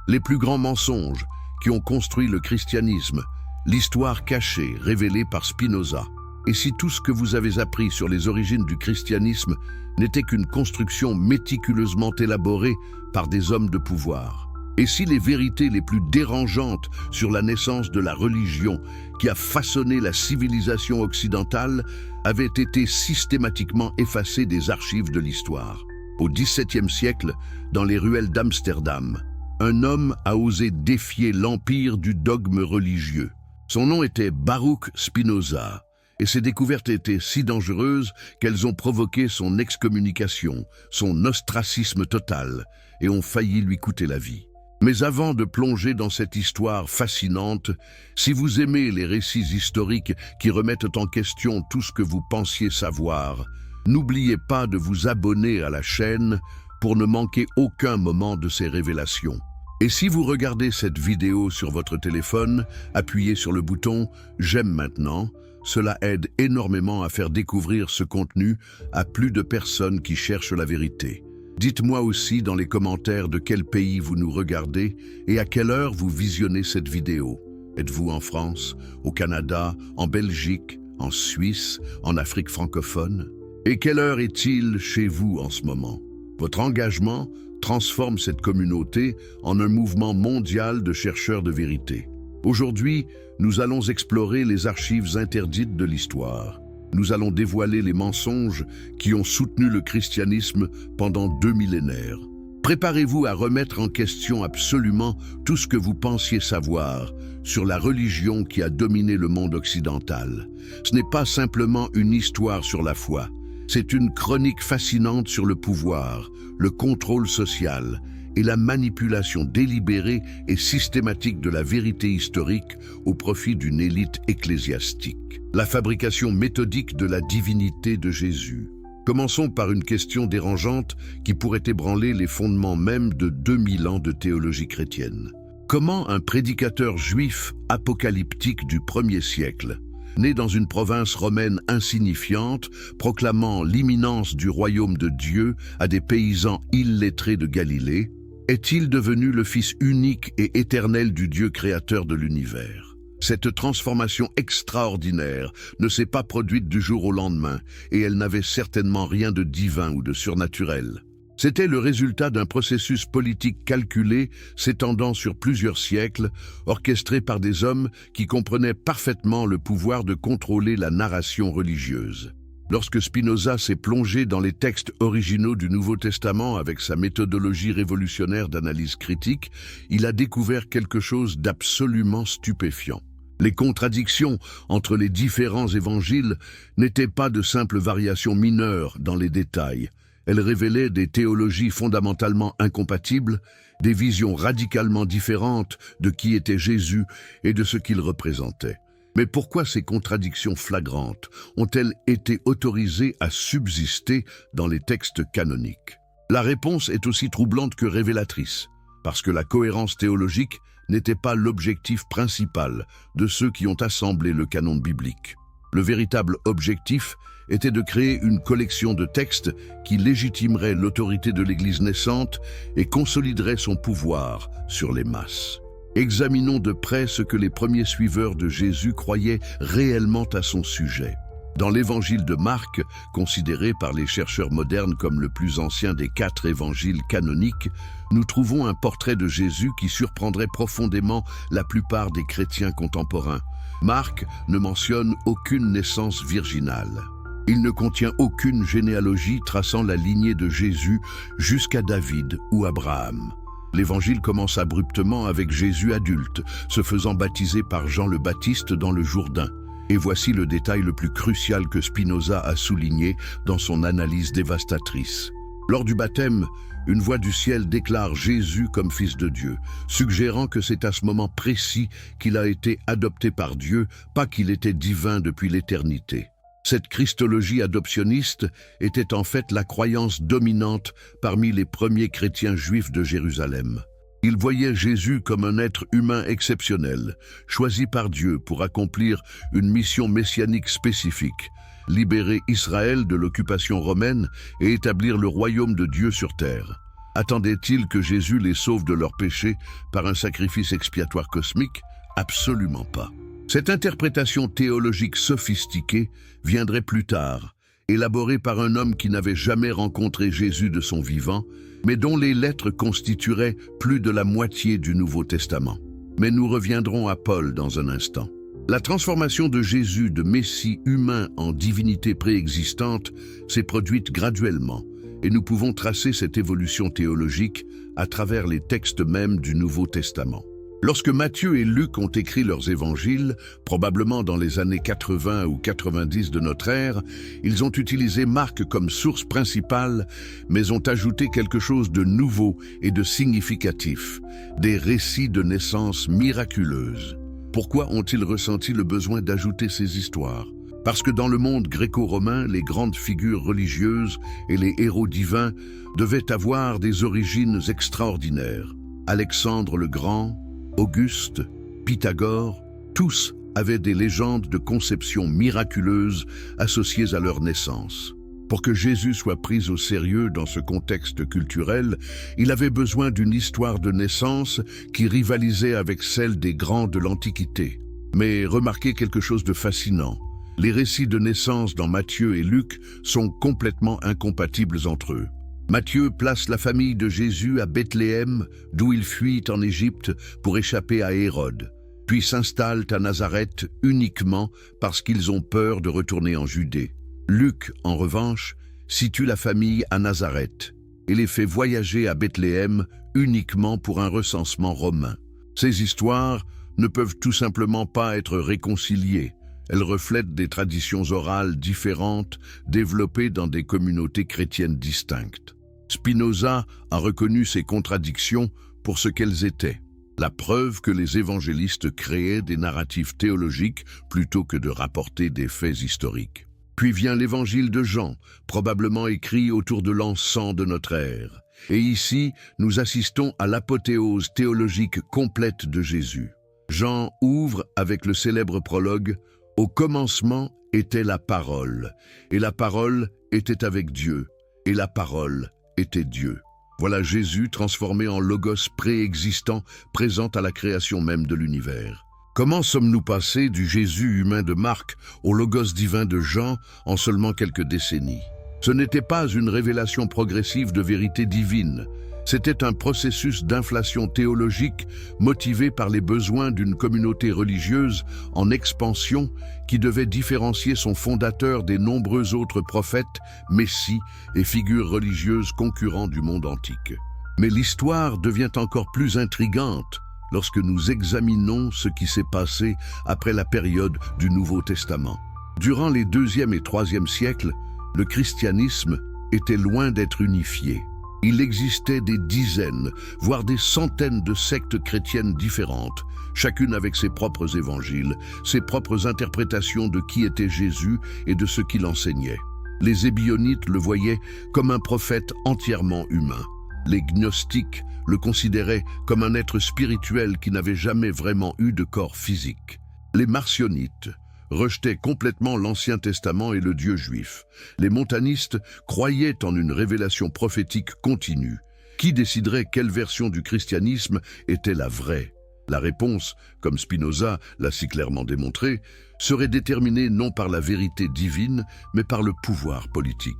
Les plus grands mensonges qui ont construit le christianisme, l'histoire cachée révélée par Spinoza. Et si tout ce que vous avez appris sur les origines du christianisme n'était qu'une construction méticuleusement élaborée par des hommes de pouvoir? Et si les vérités les plus dérangeantes sur la naissance de la religion qui a façonné la civilisation occidentale avaient été systématiquement effacées des archives de l'histoire? Au XVIIe siècle, dans les ruelles d'Amsterdam, un homme a osé défier l'empire du dogme religieux. Son nom était Baruch Spinoza, et ses découvertes étaient si dangereuses qu'elles ont provoqué son excommunication, son ostracisme total, et ont failli lui coûter la vie. Mais avant de plonger dans cette histoire fascinante, si vous aimez les récits historiques qui remettent en question tout ce que vous pensiez savoir, n'oubliez pas de vous abonner à la chaîne pour ne manquer aucun moment de ces révélations. Et si vous regardez cette vidéo sur votre téléphone, appuyez sur le bouton « J'aime maintenant ». Cela aide énormément à faire découvrir ce contenu à plus de personnes qui cherchent la vérité. Dites-moi aussi dans les commentaires de quel pays vous nous regardez et à quelle heure vous visionnez cette vidéo. Êtes-vous en France, au Canada, en Belgique, en Suisse, en Afrique francophone? Et quelle heure est-il chez vous en ce moment? Votre engagement transforme cette communauté en un mouvement mondial de chercheurs de vérité. Aujourd'hui, nous allons explorer les archives interdites de l'histoire. Nous allons dévoiler les mensonges qui ont soutenu le christianisme pendant 2 millénaires. Préparez-vous à remettre en question absolument tout ce que vous pensiez savoir sur la religion qui a dominé le monde occidental. Ce n'est pas simplement une histoire sur la foi, c'est une chronique fascinante sur le pouvoir, le contrôle social et la manipulation délibérée et systématique de la vérité historique au profit d'une élite ecclésiastique. La fabrication méthodique de la divinité de Jésus. Commençons par une question dérangeante qui pourrait ébranler les fondements même de 2000 ans de théologie chrétienne. Comment un prédicateur juif apocalyptique du 1er siècle, né dans une province romaine insignifiante, proclamant l'imminence du royaume de Dieu à des paysans illettrés de Galilée, est-il devenu le Fils unique et éternel du Dieu créateur de l'univers? Cette transformation extraordinaire ne s'est pas produite du jour au lendemain, et elle n'avait certainement rien de divin ou de surnaturel. C'était le résultat d'un processus politique calculé, s'étendant sur plusieurs siècles, orchestré par des hommes qui comprenaient parfaitement le pouvoir de contrôler la narration religieuse. Lorsque Spinoza s'est plongé dans les textes originaux du Nouveau Testament avec sa méthodologie révolutionnaire d'analyse critique, il a découvert quelque chose d'absolument stupéfiant. Les contradictions entre les différents évangiles n'étaient pas de simples variations mineures dans les détails. Elles révélaient des théologies fondamentalement incompatibles, des visions radicalement différentes de qui était Jésus et de ce qu'il représentait. Mais pourquoi ces contradictions flagrantes ont-elles été autorisées à subsister dans les textes canoniques? La réponse est aussi troublante que révélatrice, parce que la cohérence théologique n'était pas l'objectif principal de ceux qui ont assemblé le canon biblique. Le véritable objectif était de créer une collection de textes qui légitimerait l'autorité de l'Église naissante et consoliderait son pouvoir sur les masses. Examinons de près ce que les premiers suiveurs de Jésus croyaient réellement à son sujet. Dans l'évangile de Marc, considéré par les chercheurs modernes comme le plus ancien des 4 évangiles canoniques, nous trouvons un portrait de Jésus qui surprendrait profondément la plupart des chrétiens contemporains. Marc ne mentionne aucune naissance virginale. Il ne contient aucune généalogie traçant la lignée de Jésus jusqu'à David ou Abraham. L'évangile commence abruptement avec Jésus adulte, se faisant baptiser par Jean le Baptiste dans le Jourdain. Et voici le détail le plus crucial que Spinoza a souligné dans son analyse dévastatrice. Lors du baptême, une voix du ciel déclare Jésus comme fils de Dieu, suggérant que c'est à ce moment précis qu'il a été adopté par Dieu, pas qu'il était divin depuis l'éternité. Cette christologie adoptionniste était en fait la croyance dominante parmi les premiers chrétiens juifs de Jérusalem. Ils voyaient Jésus comme un être humain exceptionnel, choisi par Dieu pour accomplir une mission messianique spécifique, libérer Israël de l'occupation romaine et établir le royaume de Dieu sur terre. Attendaient-ils que Jésus les sauve de leurs péchés par un sacrifice expiatoire cosmique? Absolument pas. Cette interprétation théologique sophistiquée viendrait plus tard, élaborée par un homme qui n'avait jamais rencontré Jésus de son vivant, mais dont les lettres constitueraient plus de la moitié du Nouveau Testament. Mais nous reviendrons à Paul dans un instant. La transformation de Jésus de Messie humain en divinité préexistante s'est produite graduellement, et nous pouvons tracer cette évolution théologique à travers les textes mêmes du Nouveau Testament. Lorsque Matthieu et Luc ont écrit leurs évangiles, probablement dans les années 80 ou 90 de notre ère, ils ont utilisé Marc comme source principale, mais ont ajouté quelque chose de nouveau et de significatif, des récits de naissance miraculeuses. Pourquoi ont-ils ressenti le besoin d'ajouter ces histoires? Parce que dans le monde gréco-romain, les grandes figures religieuses et les héros divins devaient avoir des origines extraordinaires. Alexandre le Grand, Auguste, Pythagore, tous avaient des légendes de conception miraculeuse associées à leur naissance. Pour que Jésus soit pris au sérieux dans ce contexte culturel, il avait besoin d'une histoire de naissance qui rivalisait avec celle des grands de l'Antiquité. Mais remarquez quelque chose de fascinant. Les récits de naissance dans Matthieu et Luc sont complètement incompatibles entre eux. Matthieu place la famille de Jésus à Bethléem, d'où ils fuient en Égypte pour échapper à Hérode, puis s'installent à Nazareth uniquement parce qu'ils ont peur de retourner en Judée. Luc, en revanche, situe la famille à Nazareth et les fait voyager à Bethléem uniquement pour un recensement romain. Ces histoires ne peuvent tout simplement pas être réconciliées. Elles reflètent des traditions orales différentes développées dans des communautés chrétiennes distinctes. Spinoza a reconnu ces contradictions pour ce qu'elles étaient, la preuve que les évangélistes créaient des narratifs théologiques plutôt que de rapporter des faits historiques. Puis vient l'évangile de Jean, probablement écrit autour de l'an 100 de notre ère. Et ici, nous assistons à l'apothéose théologique complète de Jésus. Jean ouvre avec le célèbre prologue « Au commencement était la parole, et la parole était avec Dieu, et la parole était Dieu. » Voilà Jésus transformé en logos préexistant, présent à la création même de l'univers. Comment sommes-nous passés du Jésus humain de Marc au logos divin de Jean en seulement quelques décennies? Ce n'était pas une révélation progressive de vérité divine. C'était un processus d'inflation théologique motivé par les besoins d'une communauté religieuse en expansion qui devait différencier son fondateur des nombreux autres prophètes, messies et figures religieuses concurrents du monde antique. Mais l'histoire devient encore plus intrigante lorsque nous examinons ce qui s'est passé après la période du Nouveau Testament. Durant les 2e et 3e siècles, le christianisme était loin d'être unifié. Il existait des dizaines, voire des centaines de sectes chrétiennes différentes, chacune avec ses propres évangiles, ses propres interprétations de qui était Jésus et de ce qu'il enseignait. Les ébionites le voyaient comme un prophète entièrement humain. Les gnostiques le considéraient comme un être spirituel qui n'avait jamais vraiment eu de corps physique. Les marcionites rejetaient complètement l'Ancien Testament et le Dieu juif. Les montanistes croyaient en une révélation prophétique continue. Qui déciderait quelle version du christianisme était la vraie? La réponse, comme Spinoza l'a si clairement démontré, serait déterminée non par la vérité divine, mais par le pouvoir politique.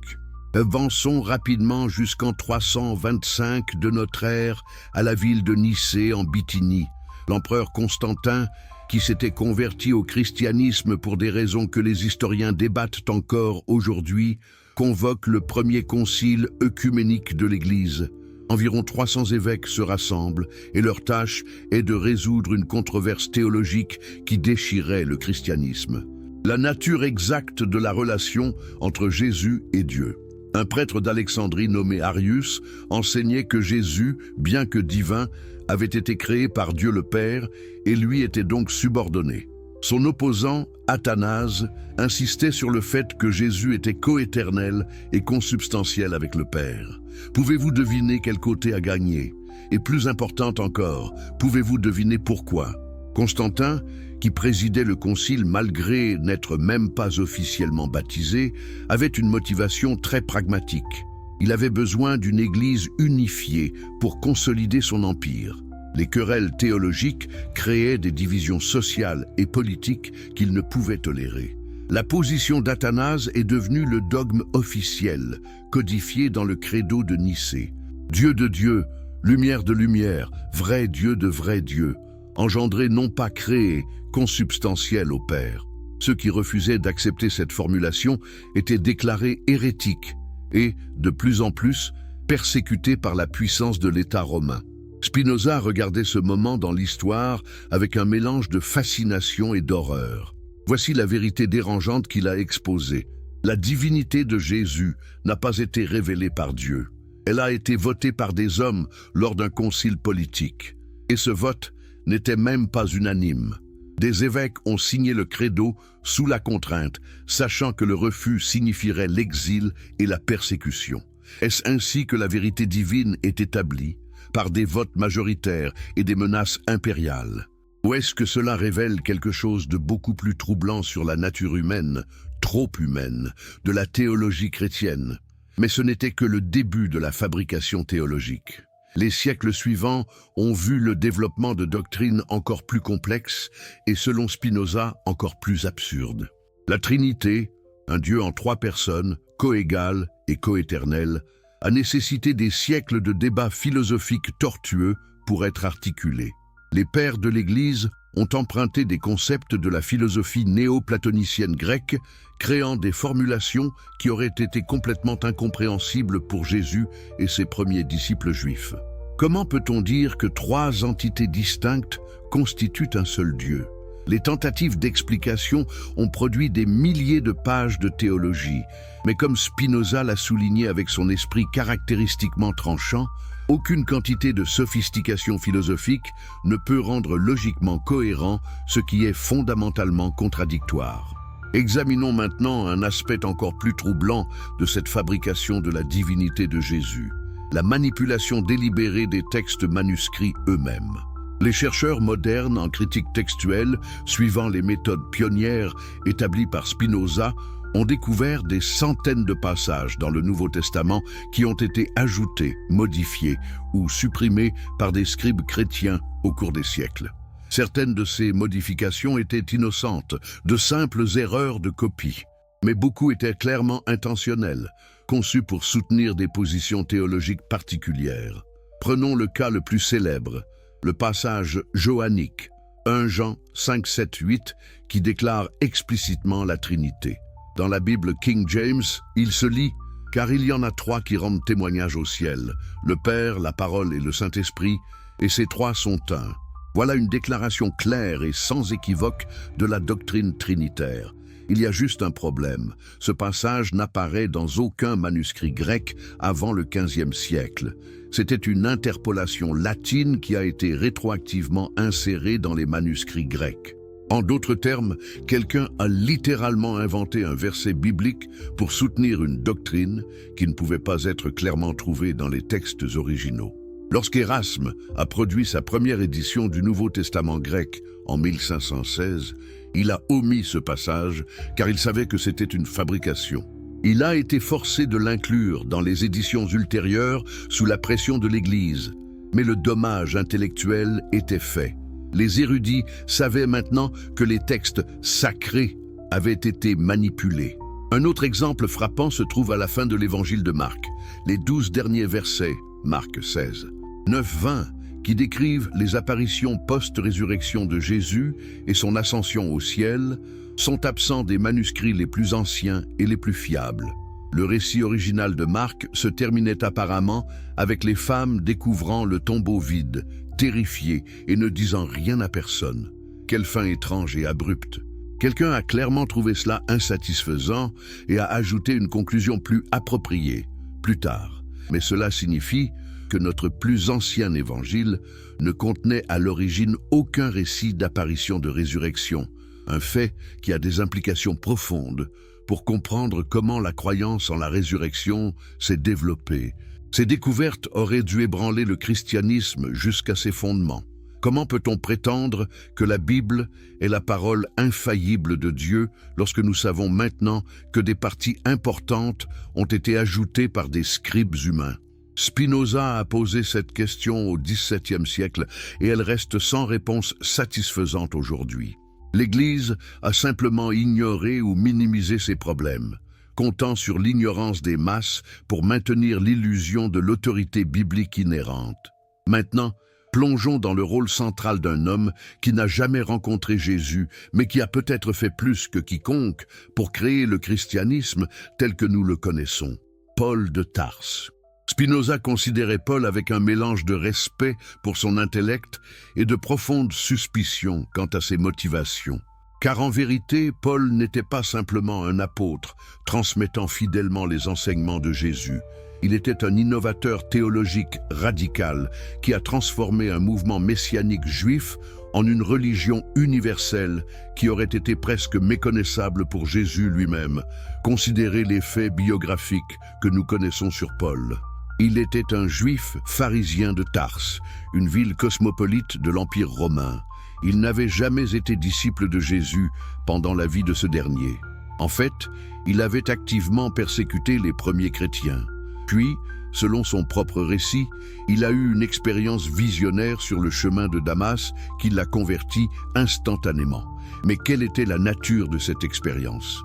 Avançons rapidement jusqu'en 325 de notre ère à la ville de Nicée en Bithynie. L'empereur Constantin, qui s'était converti au christianisme pour des raisons que les historiens débattent encore aujourd'hui, convoque le premier concile œcuménique de l'Église. Environ 300 évêques se rassemblent et leur tâche est de résoudre une controverse théologique qui déchirait le christianisme. La nature exacte de la relation entre Jésus et Dieu. Un prêtre d'Alexandrie nommé Arius enseignait que Jésus, bien que divin, avait été créé par Dieu le Père et lui était donc subordonné. Son opposant, Athanase, insistait sur le fait que Jésus était coéternel et consubstantiel avec le Père. Pouvez-vous deviner quel côté a gagné? Et plus important encore, pouvez-vous deviner pourquoi? Constantin, qui présidait le concile malgré n'être même pas officiellement baptisé, avait une motivation très pragmatique. Il avait besoin d'une église unifiée pour consolider son empire. Les querelles théologiques créaient des divisions sociales et politiques qu'il ne pouvait tolérer. La position d'Athanase est devenue le dogme officiel, codifié dans le credo de Nicée. Dieu de Dieu, lumière de lumière, vrai Dieu de vrai Dieu, engendré non pas créé, consubstantiel au Père. Ceux qui refusaient d'accepter cette formulation étaient déclarés hérétiques et, de plus en plus, persécutés par la puissance de l'État romain. Spinoza regardait ce moment dans l'histoire avec un mélange de fascination et d'horreur. Voici la vérité dérangeante qu'il a exposée. La divinité de Jésus n'a pas été révélée par Dieu. Elle a été votée par des hommes lors d'un concile politique. Et ce vote n'était même pas unanime. Des évêques ont signé le credo sous la contrainte, sachant que le refus signifierait l'exil et la persécution. Est-ce ainsi que la vérité divine est établie, par des votes majoritaires et des menaces impériales? Ou est-ce que cela révèle quelque chose de beaucoup plus troublant sur la nature humaine, trop humaine, de la théologie chrétienne? Mais ce n'était que le début de la fabrication théologique. Les siècles suivants ont vu le développement de doctrines encore plus complexes et, selon Spinoza, encore plus absurdes. La Trinité, un Dieu en 3 personnes, coégal et coéternel, a nécessité des siècles de débats philosophiques tortueux pour être articulés. Les pères de l'Église ont emprunté des concepts de la philosophie néo-platonicienne grecque, créant des formulations qui auraient été complètement incompréhensibles pour Jésus et ses premiers disciples juifs. Comment peut-on dire que 3 entités distinctes constituent un seul Dieu? Les tentatives d'explication ont produit des milliers de pages de théologie, mais comme Spinoza l'a souligné avec son esprit caractéristiquement tranchant, aucune quantité de sophistication philosophique ne peut rendre logiquement cohérent ce qui est fondamentalement contradictoire. Examinons maintenant un aspect encore plus troublant de cette fabrication de la divinité de Jésus, la manipulation délibérée des textes manuscrits eux-mêmes. Les chercheurs modernes en critique textuelle, suivant les méthodes pionnières établies par Spinoza, ont découvert des centaines de passages dans le Nouveau Testament qui ont été ajoutés, modifiés ou supprimés par des scribes chrétiens au cours des siècles. Certaines de ces modifications étaient innocentes, de simples erreurs de copie, mais beaucoup étaient clairement intentionnelles, conçues pour soutenir des positions théologiques particulières. Prenons le cas le plus célèbre, le passage johannique, 1 Jean 5, 7, 8, qui déclare explicitement la Trinité. Dans la Bible King James, il se lit « Car il y en a 3 qui rendent témoignage au ciel, le Père, la Parole et le Saint-Esprit, et ces 3 sont un. » Voilà une déclaration claire et sans équivoque de la doctrine trinitaire. Il y a juste un problème. Ce passage n'apparaît dans aucun manuscrit grec avant le XVe siècle. C'était une interpolation latine qui a été rétroactivement insérée dans les manuscrits grecs. En d'autres termes, quelqu'un a littéralement inventé un verset biblique pour soutenir une doctrine qui ne pouvait pas être clairement trouvée dans les textes originaux. Lorsqu'Érasme a produit sa première édition du Nouveau Testament grec en 1516, il a omis ce passage car il savait que c'était une fabrication. Il a été forcé de l'inclure dans les éditions ultérieures sous la pression de l'Église, mais le dommage intellectuel était fait. Les érudits savaient maintenant que les textes sacrés avaient été manipulés. Un autre exemple frappant se trouve à la fin de l'évangile de Marc, les 12 derniers versets, Marc 16. 9-20, qui décrivent les apparitions post-résurrection de Jésus et son ascension au ciel, sont absents des manuscrits les plus anciens et les plus fiables. Le récit original de Marc se terminait apparemment avec les femmes découvrant le tombeau vide, terrifiées et ne disant rien à personne. Quelle fin étrange et abrupte! Quelqu'un a clairement trouvé cela insatisfaisant et a ajouté une conclusion plus appropriée, plus tard. Mais cela signifie que notre plus ancien évangile ne contenait à l'origine aucun récit d'apparition de résurrection, un fait qui a des implications profondes pour comprendre comment la croyance en la résurrection s'est développée. Ces découvertes auraient dû ébranler le christianisme jusqu'à ses fondements. Comment peut-on prétendre que la Bible est la parole infaillible de Dieu lorsque nous savons maintenant que des parties importantes ont été ajoutées par des scribes humains? Spinoza a posé cette question au XVIIe siècle et elle reste sans réponse satisfaisante aujourd'hui. L'Église a simplement ignoré ou minimisé ces problèmes, comptant sur l'ignorance des masses pour maintenir l'illusion de l'autorité biblique inhérente. Maintenant, plongeons dans le rôle central d'un homme qui n'a jamais rencontré Jésus, mais qui a peut-être fait plus que quiconque pour créer le christianisme tel que nous le connaissons. Paul de Tarse. Spinoza considérait Paul avec un mélange de respect pour son intellect et de profonde suspicion quant à ses motivations. Car en vérité, Paul n'était pas simplement un apôtre transmettant fidèlement les enseignements de Jésus. Il était un innovateur théologique radical qui a transformé un mouvement messianique juif en une religion universelle qui aurait été presque méconnaissable pour Jésus lui-même. Considérez les faits biographiques que nous connaissons sur Paul. Il était un juif pharisien de Tarse, une ville cosmopolite de l'Empire romain. Il n'avait jamais été disciple de Jésus pendant la vie de ce dernier. En fait, il avait activement persécuté les premiers chrétiens. Puis, selon son propre récit, il a eu une expérience visionnaire sur le chemin de Damas qui l'a converti instantanément. Mais quelle était la nature de cette expérience?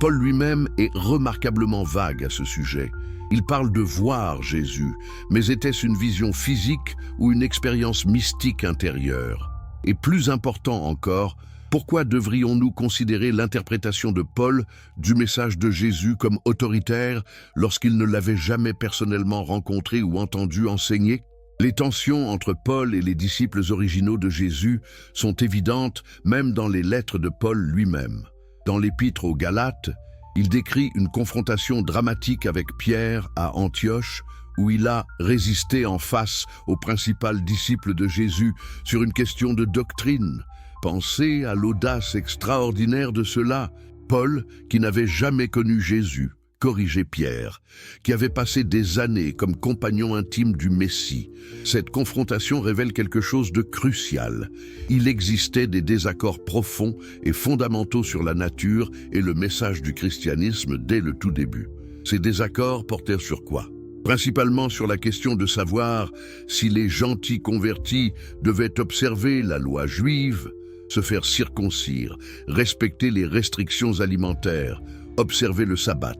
Paul lui-même est remarquablement vague à ce sujet. Il parle de voir Jésus, mais était-ce une vision physique ou une expérience mystique intérieure? Et plus important encore, pourquoi devrions-nous considérer l'interprétation de Paul du message de Jésus comme autoritaire lorsqu'il ne l'avait jamais personnellement rencontré ou entendu enseigner? Les tensions entre Paul et les disciples originaux de Jésus sont évidentes même dans les lettres de Paul lui-même. Dans l'épître aux Galates, il décrit une confrontation dramatique avec Pierre à Antioche, où il a résisté en face au principal disciple de Jésus sur une question de doctrine. Pensez à l'audace extraordinaire de cela. Paul, qui n'avait jamais connu Jésus, corrigeait Pierre, qui avait passé des années comme compagnon intime du Messie. Cette confrontation révèle quelque chose de crucial. Il existait des désaccords profonds et fondamentaux sur la nature et le message du christianisme dès le tout début. Ces désaccords portèrent sur quoi? Principalement sur la question de savoir si les gentils convertis devaient observer la loi juive, se faire circoncire, respecter les restrictions alimentaires, observer le sabbat.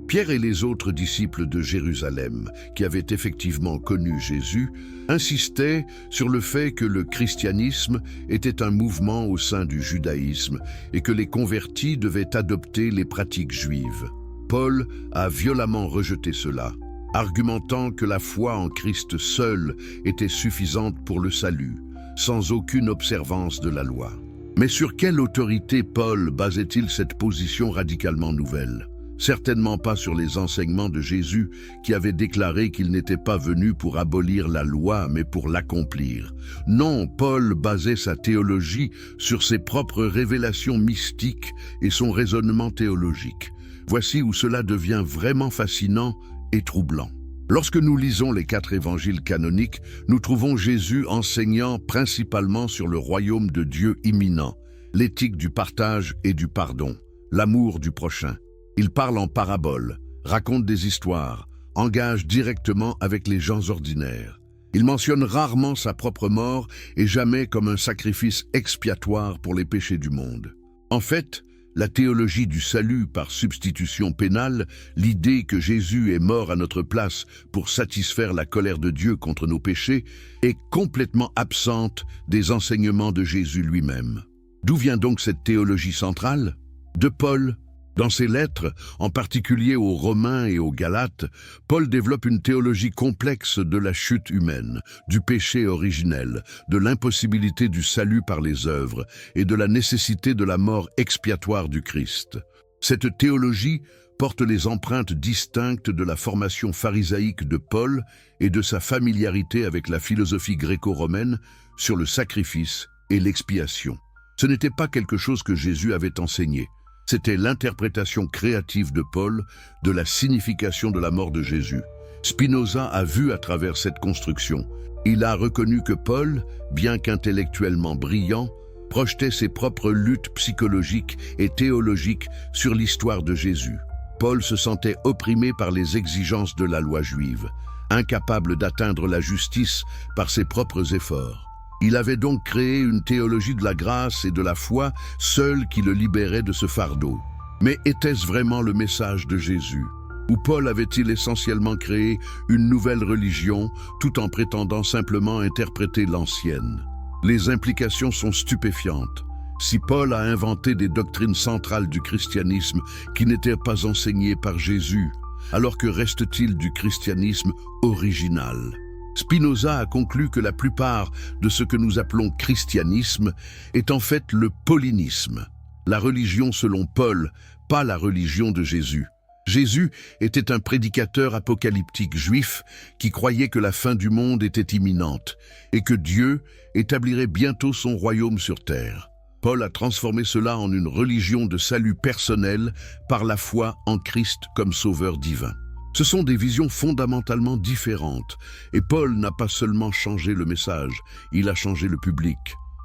Pierre et les autres disciples de Jérusalem, qui avaient effectivement connu Jésus, insistaient sur le fait que le christianisme était un mouvement au sein du judaïsme et que les convertis devaient adopter les pratiques juives. Paul a violemment rejeté cela, argumentant que la foi en Christ seule était suffisante pour le salut, sans aucune observance de la loi. Mais sur quelle autorité Paul basait-il cette position radicalement nouvelle? Certainement pas sur les enseignements de Jésus qui avait déclaré qu'il n'était pas venu pour abolir la loi mais pour l'accomplir. Non, Paul basait sa théologie sur ses propres révélations mystiques et son raisonnement théologique. Voici où cela devient vraiment fascinant et troublant. Lorsque nous lisons les 4 évangiles canoniques, nous trouvons Jésus enseignant principalement sur le royaume de Dieu imminent, l'éthique du partage et du pardon, l'amour du prochain. Il parle en paraboles, raconte des histoires, engage directement avec les gens ordinaires. Il mentionne rarement sa propre mort et jamais comme un sacrifice expiatoire pour les péchés du monde. En fait, la théologie du salut par substitution pénale, l'idée que Jésus est mort à notre place pour satisfaire la colère de Dieu contre nos péchés, est complètement absente des enseignements de Jésus lui-même. D'où vient donc cette théologie centrale? De Paul. Dans ses lettres, en particulier aux Romains et aux Galates, Paul développe une théologie complexe de la chute humaine, du péché originel, de l'impossibilité du salut par les œuvres et de la nécessité de la mort expiatoire du Christ. Cette théologie porte les empreintes distinctes de la formation pharisaïque de Paul et de sa familiarité avec la philosophie gréco-romaine sur le sacrifice et l'expiation. Ce n'était pas quelque chose que Jésus avait enseigné. C'était l'interprétation créative de Paul de la signification de la mort de Jésus. Spinoza a vu à travers cette construction. Il a reconnu que Paul, bien qu'intellectuellement brillant, projetait ses propres luttes psychologiques et théologiques sur l'histoire de Jésus. Paul se sentait opprimé par les exigences de la loi juive, incapable d'atteindre la justice par ses propres efforts. Il avait donc créé une théologie de la grâce et de la foi, seule qui le libérait de ce fardeau. Mais était-ce vraiment le message de Jésus? Ou Paul avait-il essentiellement créé une nouvelle religion tout en prétendant simplement interpréter l'ancienne? Les implications sont stupéfiantes. Si Paul a inventé des doctrines centrales du christianisme qui n'étaient pas enseignées par Jésus, alors que reste-t-il du christianisme original? Spinoza a conclu que la plupart de ce que nous appelons christianisme est en fait le paulinisme, la religion selon Paul, pas la religion de Jésus. Jésus était un prédicateur apocalyptique juif qui croyait que la fin du monde était imminente et que Dieu établirait bientôt son royaume sur terre. Paul a transformé cela en une religion de salut personnel par la foi en Christ comme sauveur divin. Ce sont des visions fondamentalement différentes et Paul n'a pas seulement changé le message, il a changé le public.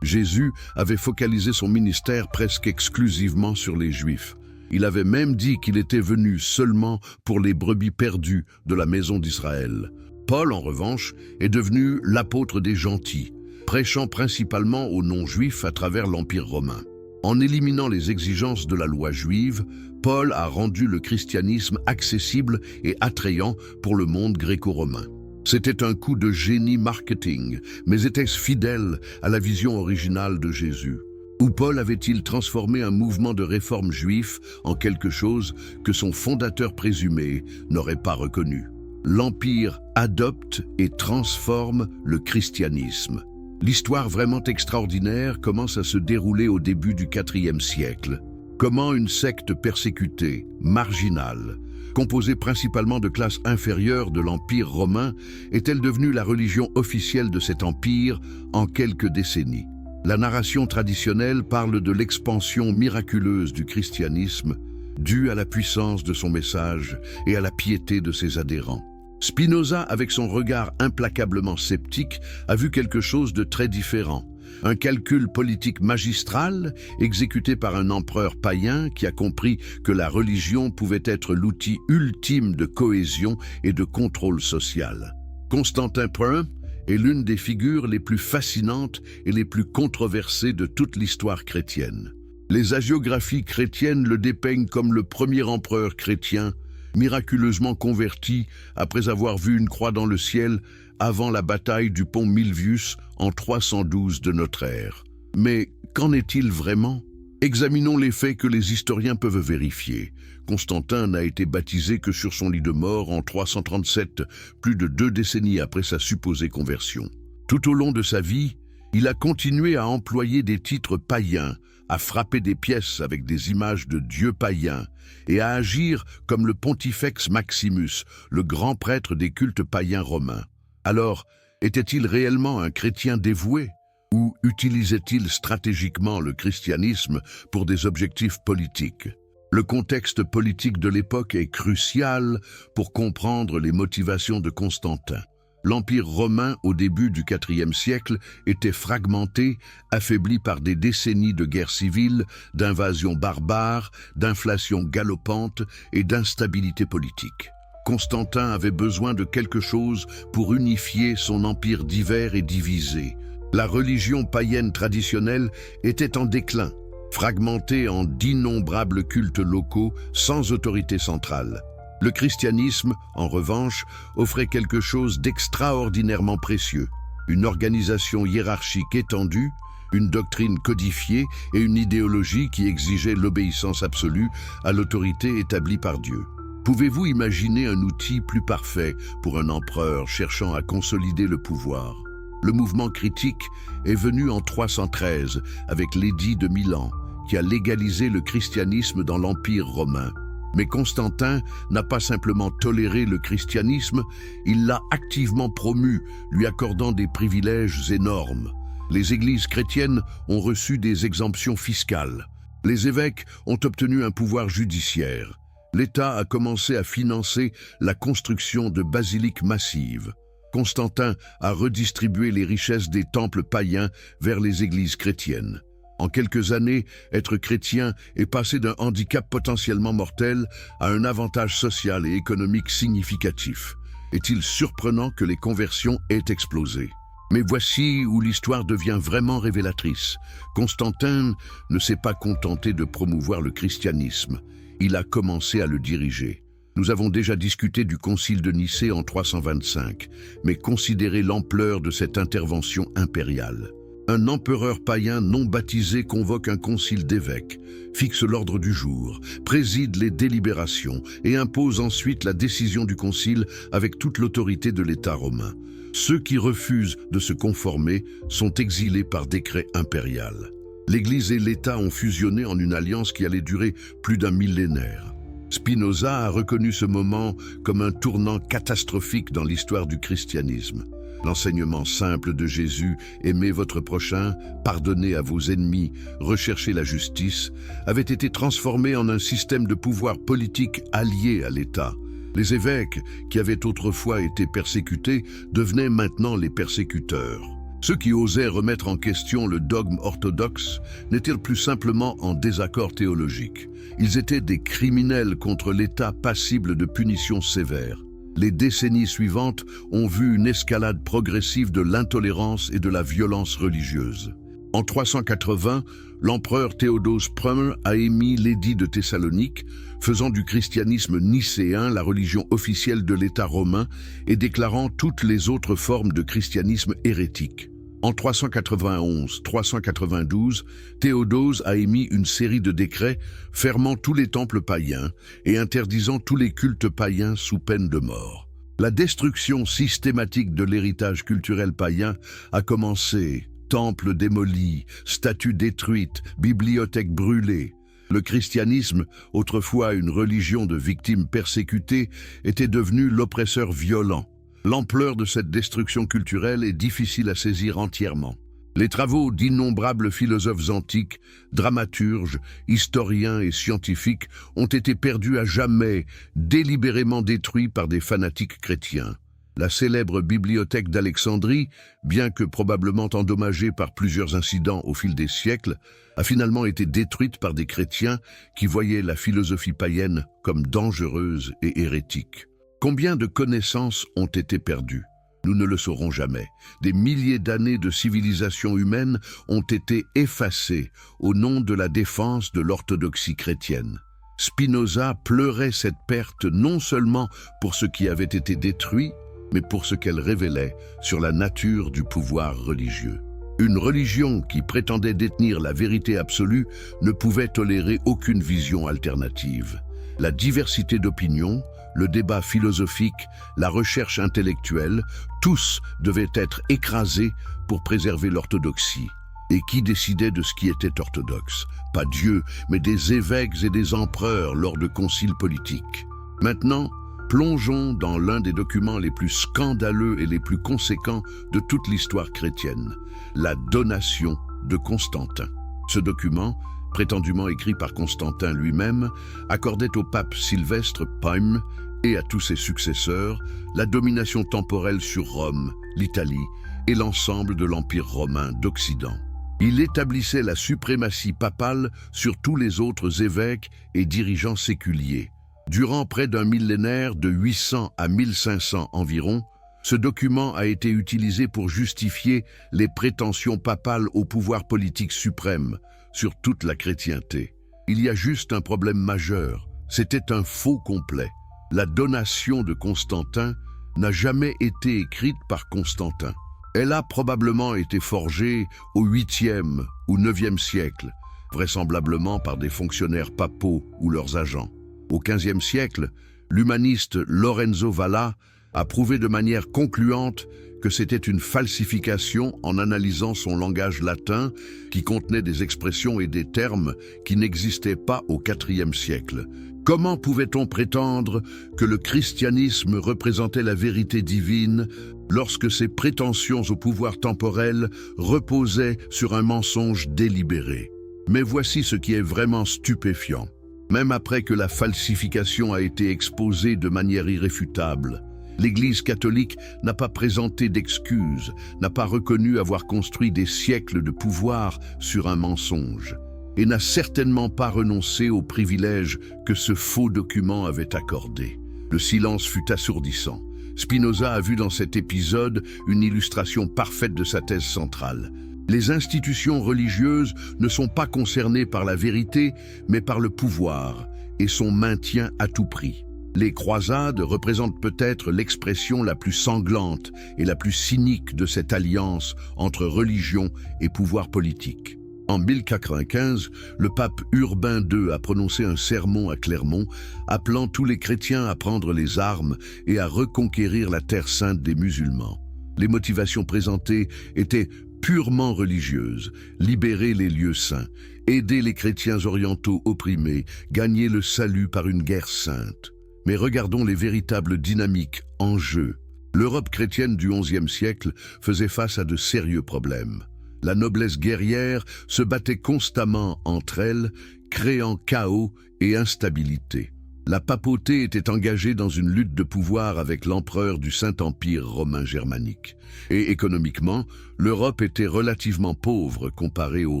Jésus avait focalisé son ministère presque exclusivement sur les Juifs. Il avait même dit qu'il était venu seulement pour les brebis perdues de la maison d'Israël. Paul, en revanche, est devenu l'apôtre des gentils, prêchant principalement aux non-juifs à travers l'Empire romain. En éliminant les exigences de la loi juive, Paul a rendu le christianisme accessible et attrayant pour le monde gréco-romain. C'était un coup de génie marketing, mais était-ce fidèle à la vision originale de Jésus? Ou Paul avait-il transformé un mouvement de réforme juif en quelque chose que son fondateur présumé n'aurait pas reconnu? L'Empire adopte et transforme le christianisme. L'histoire vraiment extraordinaire commence à se dérouler au début du IVe siècle. Comment une secte persécutée, marginale, composée principalement de classes inférieures de l'Empire romain, est-elle devenue la religion officielle de cet empire en quelques décennies? La narration traditionnelle parle de l'expansion miraculeuse du christianisme, due à la puissance de son message et à la piété de ses adhérents. Spinoza, avec son regard implacablement sceptique, a vu quelque chose de très différent. Un calcul politique magistral exécuté par un empereur païen qui a compris que la religion pouvait être l'outil ultime de cohésion et de contrôle social. Constantin Ier est l'une des figures les plus fascinantes et les plus controversées de toute l'histoire chrétienne. Les hagiographies chrétiennes le dépeignent comme le premier empereur chrétien, miraculeusement converti après avoir vu une croix dans le ciel avant la bataille du pont Milvius en 312 de notre ère. Mais qu'en est-il vraiment? Examinons les faits que les historiens peuvent vérifier. Constantin n'a été baptisé que sur son lit de mort en 337, plus de 2 décennies après sa supposée conversion. Tout au long de sa vie, il a continué à employer des titres païens, à frapper des pièces avec des images de dieux païens et à agir comme le Pontifex Maximus, le grand prêtre des cultes païens romains. Alors, était-il réellement un chrétien dévoué? Ou utilisait-il stratégiquement le christianisme pour des objectifs politiques? Le contexte politique de l'époque est crucial pour comprendre les motivations de Constantin. L'Empire romain, au début du IVe siècle, était fragmenté, affaibli par des décennies de guerres civiles, d'invasions barbares, d'inflation galopante et d'instabilité politique. Constantin avait besoin de quelque chose pour unifier son empire divers et divisé. La religion païenne traditionnelle était en déclin, fragmentée en d'innombrables cultes locaux sans autorité centrale. Le christianisme, en revanche, offrait quelque chose d'extraordinairement précieux, une organisation hiérarchique étendue, une doctrine codifiée et une idéologie qui exigeait l'obéissance absolue à l'autorité établie par Dieu. Pouvez-vous imaginer un outil plus parfait pour un empereur cherchant à consolider le pouvoir? Le mouvement critique est venu en 313 avec l'édit de Milan, qui a légalisé le christianisme dans l'Empire romain. Mais Constantin n'a pas simplement toléré le christianisme, il l'a activement promu, lui accordant des privilèges énormes. Les églises chrétiennes ont reçu des exemptions fiscales. Les évêques ont obtenu un pouvoir judiciaire. L'État a commencé à financer la construction de basiliques massives. Constantin a redistribué les richesses des temples païens vers les églises chrétiennes. En quelques années, être chrétien est passé d'un handicap potentiellement mortel à un avantage social et économique significatif. Est-il surprenant que les conversions aient explosé? Mais voici où l'histoire devient vraiment révélatrice. Constantin ne s'est pas contenté de promouvoir le christianisme, il a commencé à le diriger. Nous avons déjà discuté du concile de Nicée en 325, mais considérez l'ampleur de cette intervention impériale. Un empereur païen non baptisé convoque un concile d'évêques, fixe l'ordre du jour, préside les délibérations et impose ensuite la décision du concile avec toute l'autorité de l'État romain. Ceux qui refusent de se conformer sont exilés par décret impérial. L'Église et l'État ont fusionné en une alliance qui allait durer plus d'un millénaire. Spinoza a reconnu ce moment comme un tournant catastrophique dans l'histoire du christianisme. L'enseignement simple de Jésus, aimez votre prochain, pardonnez à vos ennemis, recherchez la justice, avait été transformé en un système de pouvoir politique allié à l'État. Les évêques, qui avaient autrefois été persécutés, devenaient maintenant les persécuteurs. Ceux qui osaient remettre en question le dogme orthodoxe n'étaient plus simplement en désaccord théologique. Ils étaient des criminels contre l'État passible de punitions sévères. Les décennies suivantes ont vu une escalade progressive de l'intolérance et de la violence religieuse. En 380, l'empereur Théodose Ier a émis l'édit de Thessalonique, faisant du christianisme nicéen la religion officielle de l'État romain et déclarant toutes les autres formes de christianisme hérétique. En 391-392, Théodose a émis une série de décrets fermant tous les temples païens et interdisant tous les cultes païens sous peine de mort. La destruction systématique de l'héritage culturel païen a commencé. Temples démolis, statues détruites, bibliothèques brûlées. Le christianisme, autrefois une religion de victimes persécutées, était devenu l'oppresseur violent. L'ampleur de cette destruction culturelle est difficile à saisir entièrement. Les travaux d'innombrables philosophes antiques, dramaturges, historiens et scientifiques ont été perdus à jamais, délibérément détruits par des fanatiques chrétiens. La célèbre bibliothèque d'Alexandrie, bien que probablement endommagée par plusieurs incidents au fil des siècles, a finalement été détruite par des chrétiens qui voyaient la philosophie païenne comme dangereuse et hérétique. Combien de connaissances ont été perdues? Nous ne le saurons jamais. Des milliers d'années de civilisation humaine ont été effacées au nom de la défense de l'orthodoxie chrétienne. Spinoza pleurait cette perte non seulement pour ce qui avait été détruit, mais pour ce qu'elle révélait sur la nature du pouvoir religieux. Une religion qui prétendait détenir la vérité absolue ne pouvait tolérer aucune vision alternative. La diversité d'opinions, le débat philosophique, la recherche intellectuelle, tous devaient être écrasés pour préserver l'orthodoxie. Et qui décidait de ce qui était orthodoxe? Pas Dieu, mais des évêques et des empereurs lors de conciles politiques. Maintenant, plongeons dans l'un des documents les plus scandaleux et les plus conséquents de toute l'histoire chrétienne, la donation de Constantin. Ce document, prétendument écrit par Constantin lui-même, accordait au pape Sylvestre Pime et à tous ses successeurs la domination temporelle sur Rome, l'Italie et l'ensemble de l'Empire romain d'Occident. Il établissait la suprématie papale sur tous les autres évêques et dirigeants séculiers. Durant près d'un millénaire, de 800 à 1500 environ, ce document a été utilisé pour justifier les prétentions papales au pouvoir politique suprême sur toute la chrétienté. Il y a juste un problème majeur, c'était un faux complet. La donation de Constantin n'a jamais été écrite par Constantin. Elle a probablement été forgée au 8e ou 9e siècle, vraisemblablement par des fonctionnaires papaux ou leurs agents. Au XVe siècle, l'humaniste Lorenzo Valla a prouvé de manière concluante que c'était une falsification en analysant son langage latin qui contenait des expressions et des termes qui n'existaient pas au IVe siècle. Comment pouvait-on prétendre que le christianisme représentait la vérité divine lorsque ses prétentions au pouvoir temporel reposaient sur un mensonge délibéré? Mais voici ce qui est vraiment stupéfiant. Même après que la falsification a été exposée de manière irréfutable, L'Église catholique n'a pas présenté d'excuses, n'a pas reconnu avoir construit des siècles de pouvoir sur un mensonge, et n'a certainement pas renoncé aux privilèges que ce faux document avait accordés. Le silence fut assourdissant. Spinoza a vu dans cet épisode une illustration parfaite de sa thèse centrale. Les institutions religieuses ne sont pas concernées par la vérité, mais par le pouvoir et son maintien à tout prix. Les croisades représentent peut-être l'expression la plus sanglante et la plus cynique de cette alliance entre religion et pouvoir politique. En 1095, le pape Urbain II a prononcé un sermon à Clermont, appelant tous les chrétiens à prendre les armes et à reconquérir la terre sainte des musulmans. Les motivations présentées étaient purement religieuses: libérer les lieux saints, aider les chrétiens orientaux opprimés, gagner le salut par une guerre sainte. Mais regardons les véritables dynamiques en jeu. L'Europe chrétienne du XIe siècle faisait face à de sérieux problèmes. La noblesse guerrière se battait constamment entre elles, créant chaos et instabilité. La papauté était engagée dans une lutte de pouvoir avec l'empereur du Saint-Empire romain germanique. Et économiquement, l'Europe était relativement pauvre comparée au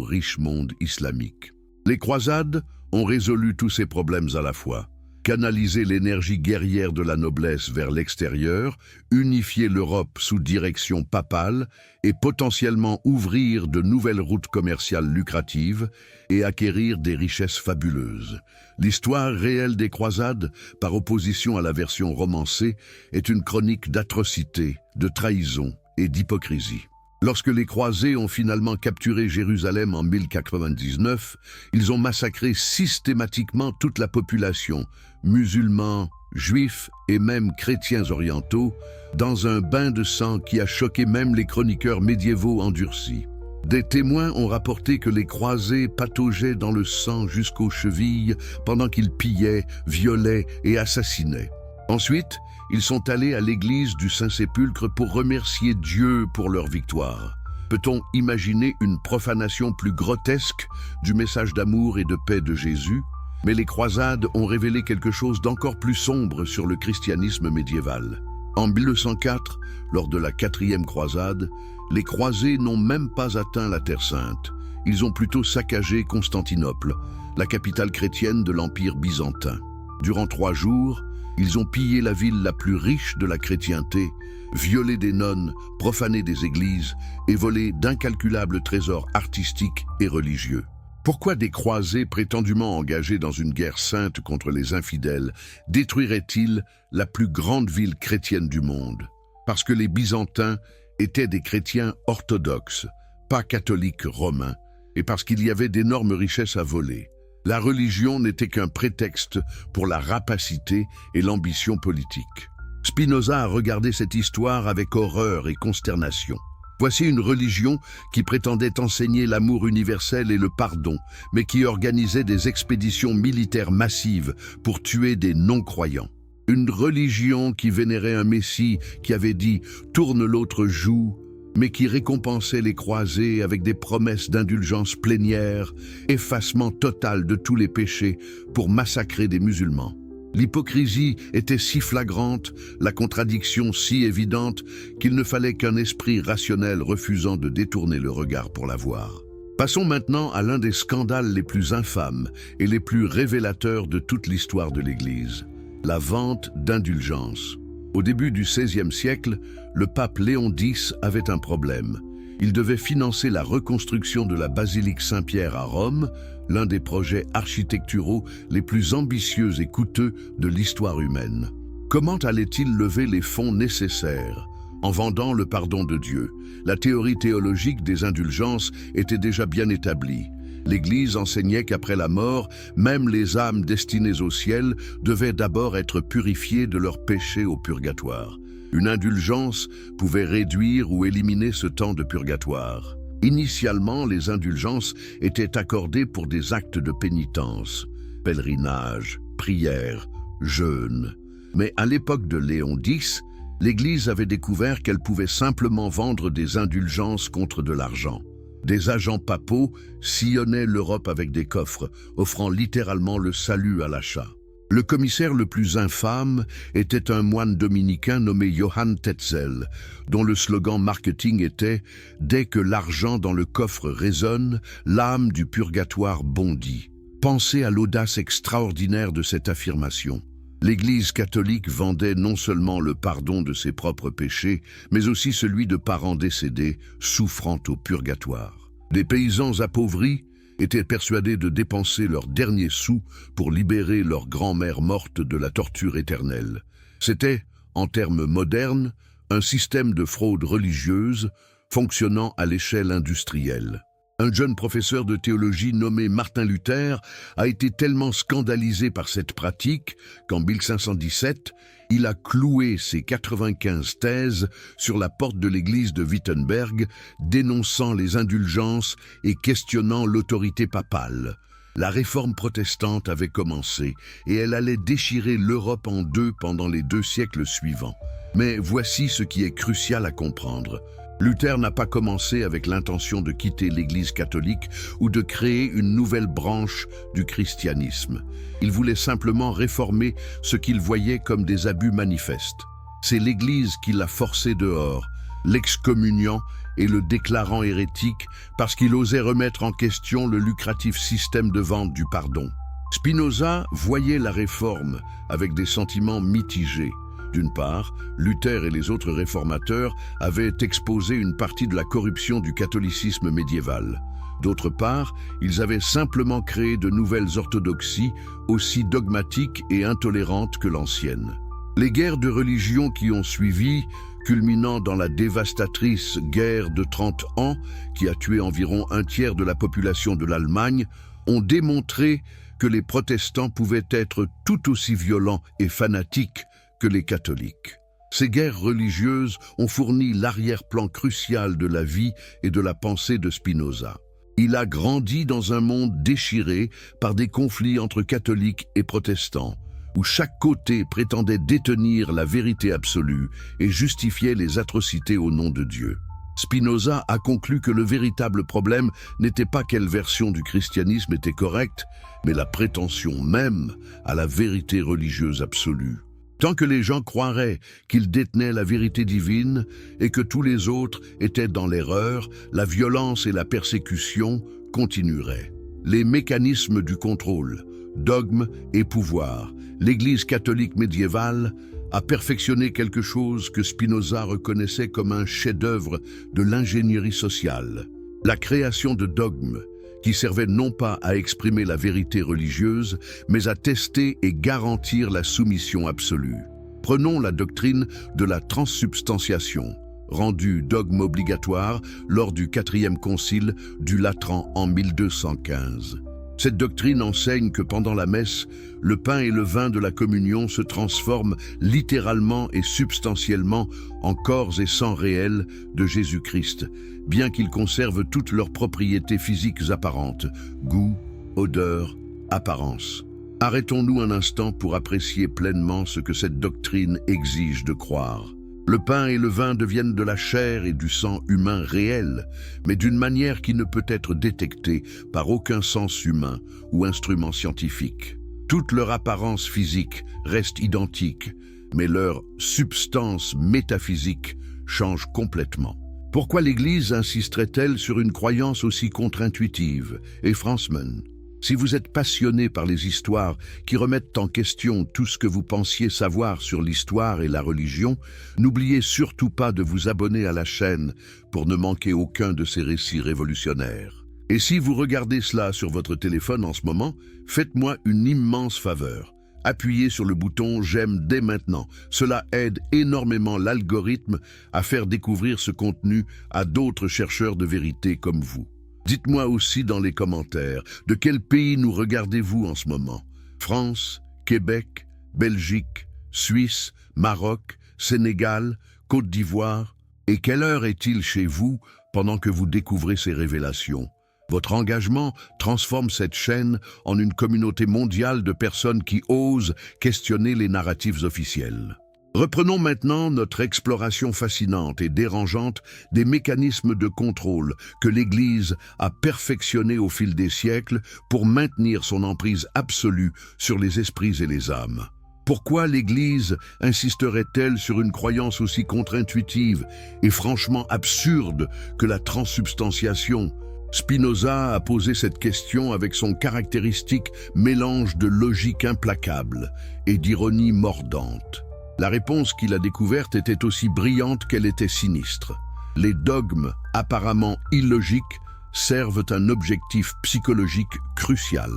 riche monde islamique. Les croisades ont résolu tous ces problèmes à la fois. Canaliser l'énergie guerrière de la noblesse vers l'extérieur, unifier l'Europe sous direction papale et potentiellement ouvrir de nouvelles routes commerciales lucratives et acquérir des richesses fabuleuses. L'histoire réelle des croisades, par opposition à la version romancée, est une chronique d'atrocités, de trahison et d'hypocrisie. Lorsque les croisés ont finalement capturé Jérusalem en 1099, ils ont massacré systématiquement toute la population, musulmans, juifs et même chrétiens orientaux, dans un bain de sang qui a choqué même les chroniqueurs médiévaux endurcis. Des témoins ont rapporté que les croisés pataugeaient dans le sang jusqu'aux chevilles pendant qu'ils pillaient, violaient et assassinaient. Ensuite, ils sont allés à l'église du Saint-Sépulcre pour remercier Dieu pour leur victoire. Peut-on imaginer une profanation plus grotesque du message d'amour et de paix de Jésus? Mais les croisades ont révélé quelque chose d'encore plus sombre sur le christianisme médiéval. En 1204, lors de la 4e croisade, les croisés n'ont même pas atteint la Terre Sainte. Ils ont plutôt saccagé Constantinople, la capitale chrétienne de l'Empire byzantin. Durant 3 jours, ils ont pillé la ville la plus riche de la chrétienté, violé des nonnes, profané des églises et volé d'incalculables trésors artistiques et religieux. Pourquoi des croisés prétendument engagés dans une guerre sainte contre les infidèles détruiraient-ils la plus grande ville chrétienne du monde? Parce que les Byzantins étaient des chrétiens orthodoxes, pas catholiques romains, et parce qu'il y avait d'énormes richesses à voler. La religion n'était qu'un prétexte pour la rapacité et l'ambition politique. Spinoza a regardé cette histoire avec horreur et consternation. Voici une religion qui prétendait enseigner l'amour universel et le pardon, mais qui organisait des expéditions militaires massives pour tuer des non-croyants. Une religion qui vénérait un Messie qui avait dit « tourne l'autre joue », mais qui récompensait les croisés avec des promesses d'indulgence plénière, effacement total de tous les péchés pour massacrer des musulmans. L'hypocrisie était si flagrante, la contradiction si évidente, qu'il ne fallait qu'un esprit rationnel refusant de détourner le regard pour la voir. Passons maintenant à l'un des scandales les plus infâmes et les plus révélateurs de toute l'histoire de l'Église, la vente d'indulgences. Au début du XVIe siècle, le pape Léon X avait un problème. Il devait financer la reconstruction de la basilique Saint-Pierre à Rome, l'un des projets architecturaux les plus ambitieux et coûteux de l'histoire humaine. Comment allait-il lever les fonds nécessaires? En vendant le pardon de Dieu. La théorie théologique des indulgences était déjà bien établie. L'Église enseignait qu'après la mort, même les âmes destinées au ciel devaient d'abord être purifiées de leurs péchés au purgatoire. Une indulgence pouvait réduire ou éliminer ce temps de purgatoire. Initialement, les indulgences étaient accordées pour des actes de pénitence, pèlerinage, prière, jeûne. Mais à l'époque de Léon X, l'Église avait découvert qu'elle pouvait simplement vendre des indulgences contre de l'argent. Des agents papaux sillonnaient l'Europe avec des coffres, offrant littéralement le salut à l'achat. Le commissaire le plus infâme était un moine dominicain nommé Johann Tetzel, dont le slogan marketing était « Dès que l'argent dans le coffre résonne, l'âme du purgatoire bondit ». Pensez à l'audace extraordinaire de cette affirmation. L'Église catholique vendait non seulement le pardon de ses propres péchés, mais aussi celui de parents décédés souffrant au purgatoire. Des paysans appauvris étaient persuadés de dépenser leurs derniers sous pour libérer leur grand-mère morte de la torture éternelle. C'était, en termes modernes, un système de fraude religieuse fonctionnant à l'échelle industrielle. Un jeune professeur de théologie nommé Martin Luther a été tellement scandalisé par cette pratique qu'en 1517, il a cloué ses 95 thèses sur la porte de l'église de Wittenberg, dénonçant les indulgences et questionnant l'autorité papale. La réforme protestante avait commencé et elle allait déchirer l'Europe en deux pendant les 2 siècles suivants. Mais voici ce qui est crucial à comprendre. Luther n'a pas commencé avec l'intention de quitter l'Église catholique ou de créer une nouvelle branche du christianisme. Il voulait simplement réformer ce qu'il voyait comme des abus manifestes. C'est l'Église qui l'a forcé dehors, l'excommuniant et le déclarant hérétique parce qu'il osait remettre en question le lucratif système de vente du pardon. Spinoza voyait la réforme avec des sentiments mitigés. D'une part, Luther et les autres réformateurs avaient exposé une partie de la corruption du catholicisme médiéval. D'autre part, ils avaient simplement créé de nouvelles orthodoxies aussi dogmatiques et intolérantes que l'ancienne. Les guerres de religion qui ont suivi, culminant dans la dévastatrice guerre de 30 ans qui a tué environ 1/3 de la population de l'Allemagne, ont démontré que les protestants pouvaient être tout aussi violents et fanatiques que les catholiques. Ces guerres religieuses ont fourni l'arrière-plan crucial de la vie et de la pensée de Spinoza. Il a grandi dans un monde déchiré par des conflits entre catholiques et protestants, où chaque côté prétendait détenir la vérité absolue et justifiait les atrocités au nom de Dieu. Spinoza a conclu que le véritable problème n'était pas quelle version du christianisme était correcte, mais la prétention même à la vérité religieuse absolue. Tant que les gens croiraient qu'ils détenaient la vérité divine et que tous les autres étaient dans l'erreur, la violence et la persécution continueraient. Les mécanismes du contrôle, dogmes et pouvoir, l'Église catholique médiévale a perfectionné quelque chose que Spinoza reconnaissait comme un chef-d'œuvre de l'ingénierie sociale. La création de dogmes qui servaient non pas à exprimer la vérité religieuse, mais à tester et garantir la soumission absolue. Prenons la doctrine de la transsubstantiation, rendue dogme obligatoire lors du 4e concile du Latran en 1215. Cette doctrine enseigne que pendant la messe, le pain et le vin de la communion se transforment littéralement et substantiellement en corps et sang réels de Jésus-Christ, bien qu'ils conservent toutes leurs propriétés physiques apparentes, goût, odeur, apparence. Arrêtons-nous un instant pour apprécier pleinement ce que cette doctrine exige de croire. Le pain et le vin deviennent de la chair et du sang humain réel, mais d'une manière qui ne peut être détectée par aucun sens humain ou instrument scientifique. Toute leur apparence physique reste identique, mais leur substance métaphysique change complètement. Pourquoi l'Église insisterait-elle sur une croyance aussi contre-intuitive? Et Franzmann, si vous êtes passionné par les histoires qui remettent en question tout ce que vous pensiez savoir sur l'histoire et la religion, n'oubliez surtout pas de vous abonner à la chaîne pour ne manquer aucun de ces récits révolutionnaires. Et si vous regardez cela sur votre téléphone en ce moment, faites-moi une immense faveur. Appuyez sur le bouton « J'aime » dès maintenant. Cela aide énormément l'algorithme à faire découvrir ce contenu à d'autres chercheurs de vérité comme vous. Dites-moi aussi dans les commentaires, de quel pays nous regardez-vous en ce moment? France, Québec, Belgique, Suisse, Maroc, Sénégal, Côte d'Ivoire? Et quelle heure est-il chez vous pendant que vous découvrez ces révélations? Votre engagement transforme cette chaîne en une communauté mondiale de personnes qui osent questionner les narratifs officiels. Reprenons maintenant notre exploration fascinante et dérangeante des mécanismes de contrôle que l'Église a perfectionnés au fil des siècles pour maintenir son emprise absolue sur les esprits et les âmes. Pourquoi l'Église insisterait-elle sur une croyance aussi contre-intuitive et franchement absurde que la transsubstantiation? Spinoza a posé cette question avec son caractéristique mélange de logique implacable et d'ironie mordante. La réponse qu'il a découverte était aussi brillante qu'elle était sinistre. Les dogmes apparemment illogiques servent un objectif psychologique crucial.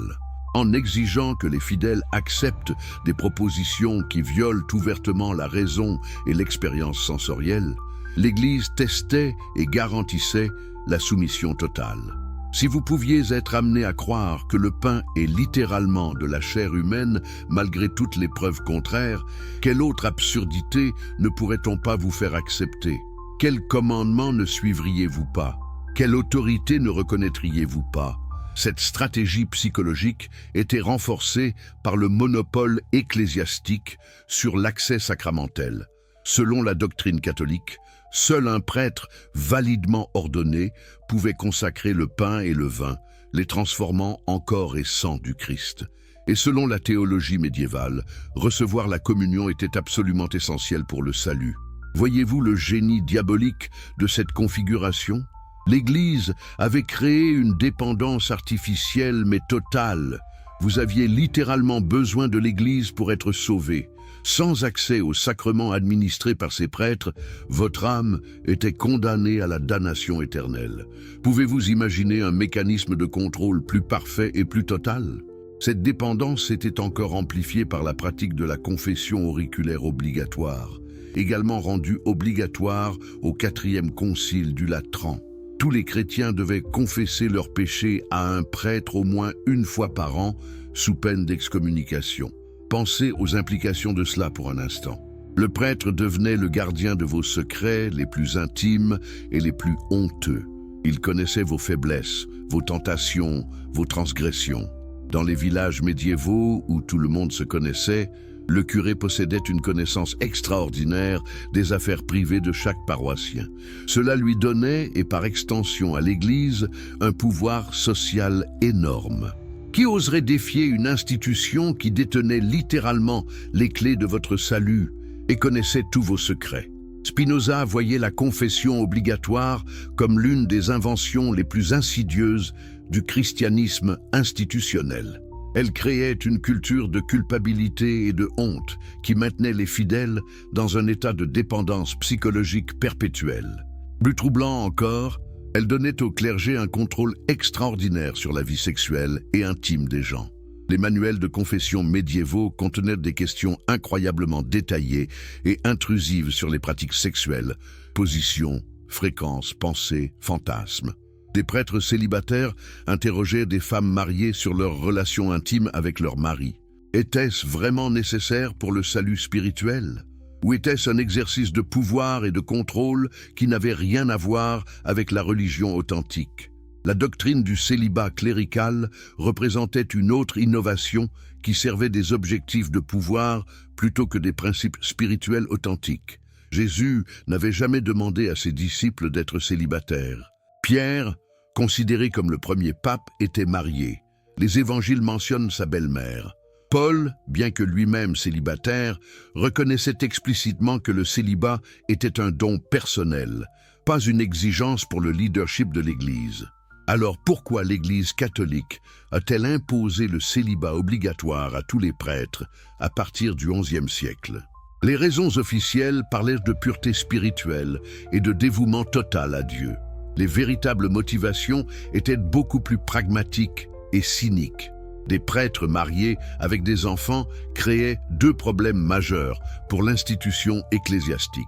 En exigeant que les fidèles acceptent des propositions qui violent ouvertement la raison et l'expérience sensorielle, l'Église testait et garantissait la soumission totale. Si vous pouviez être amené à croire que le pain est littéralement de la chair humaine, malgré toutes les preuves contraires, quelle autre absurdité ne pourrait-on pas vous faire accepter? Quel commandement ne suivriez-vous pas? Quelle autorité ne reconnaîtriez-vous pas? Cette stratégie psychologique était renforcée par le monopole ecclésiastique sur l'accès sacramentel. Selon la doctrine catholique, seul un prêtre validement ordonné pouvait consacrer le pain et le vin, les transformant en corps et sang du Christ. Et selon la théologie médiévale, recevoir la communion était absolument essentiel pour le salut. Voyez-vous le génie diabolique de cette configuration? L'Église avait créé une dépendance artificielle mais totale. Vous aviez littéralement besoin de l'Église pour être sauvé. Sans accès aux sacrements administrés par ses prêtres, votre âme était condamnée à la damnation éternelle. Pouvez-vous imaginer un mécanisme de contrôle plus parfait et plus total? Cette dépendance était encore amplifiée par la pratique de la confession auriculaire obligatoire, également rendue obligatoire au 4e concile du Latran. Tous les chrétiens devaient confesser leurs péchés à un prêtre au moins une fois par an, sous peine d'excommunication. Pensez aux implications de cela pour un instant. Le prêtre devenait le gardien de vos secrets les plus intimes et les plus honteux. Il connaissait vos faiblesses, vos tentations, vos transgressions. Dans les villages médiévaux où tout le monde se connaissait, le curé possédait une connaissance extraordinaire des affaires privées de chaque paroissien. Cela lui donnait, et par extension à l'Église, un pouvoir social énorme. Qui oserait défier une institution qui détenait littéralement les clés de votre salut et connaissait tous vos secrets? Spinoza voyait la confession obligatoire comme l'une des inventions les plus insidieuses du christianisme institutionnel. Elle créait une culture de culpabilité et de honte qui maintenait les fidèles dans un état de dépendance psychologique perpétuelle. Plus troublant encore, elle donnait au clergé un contrôle extraordinaire sur la vie sexuelle et intime des gens. Les manuels de confession médiévaux contenaient des questions incroyablement détaillées et intrusives sur les pratiques sexuelles, positions, fréquences, pensées, fantasmes. Des prêtres célibataires interrogeaient des femmes mariées sur leurs relations intimes avec leur mari. Était-ce vraiment nécessaire pour le salut spirituel ? Ou était-ce un exercice de pouvoir et de contrôle qui n'avait rien à voir avec la religion authentique? La doctrine du célibat clérical représentait une autre innovation qui servait des objectifs de pouvoir plutôt que des principes spirituels authentiques. Jésus n'avait jamais demandé à ses disciples d'être célibataires. Pierre, considéré comme le premier pape, était marié. Les évangiles mentionnent sa belle-mère. Paul, bien que lui-même célibataire, reconnaissait explicitement que le célibat était un don personnel, pas une exigence pour le leadership de l'Église. Alors pourquoi l'Église catholique a-t-elle imposé le célibat obligatoire à tous les prêtres à partir du XIe siècle? Les raisons officielles parlaient de pureté spirituelle et de dévouement total à Dieu. Les véritables motivations étaient beaucoup plus pragmatiques et cyniques. Des prêtres mariés avec des enfants créaient deux problèmes majeurs pour l'institution ecclésiastique.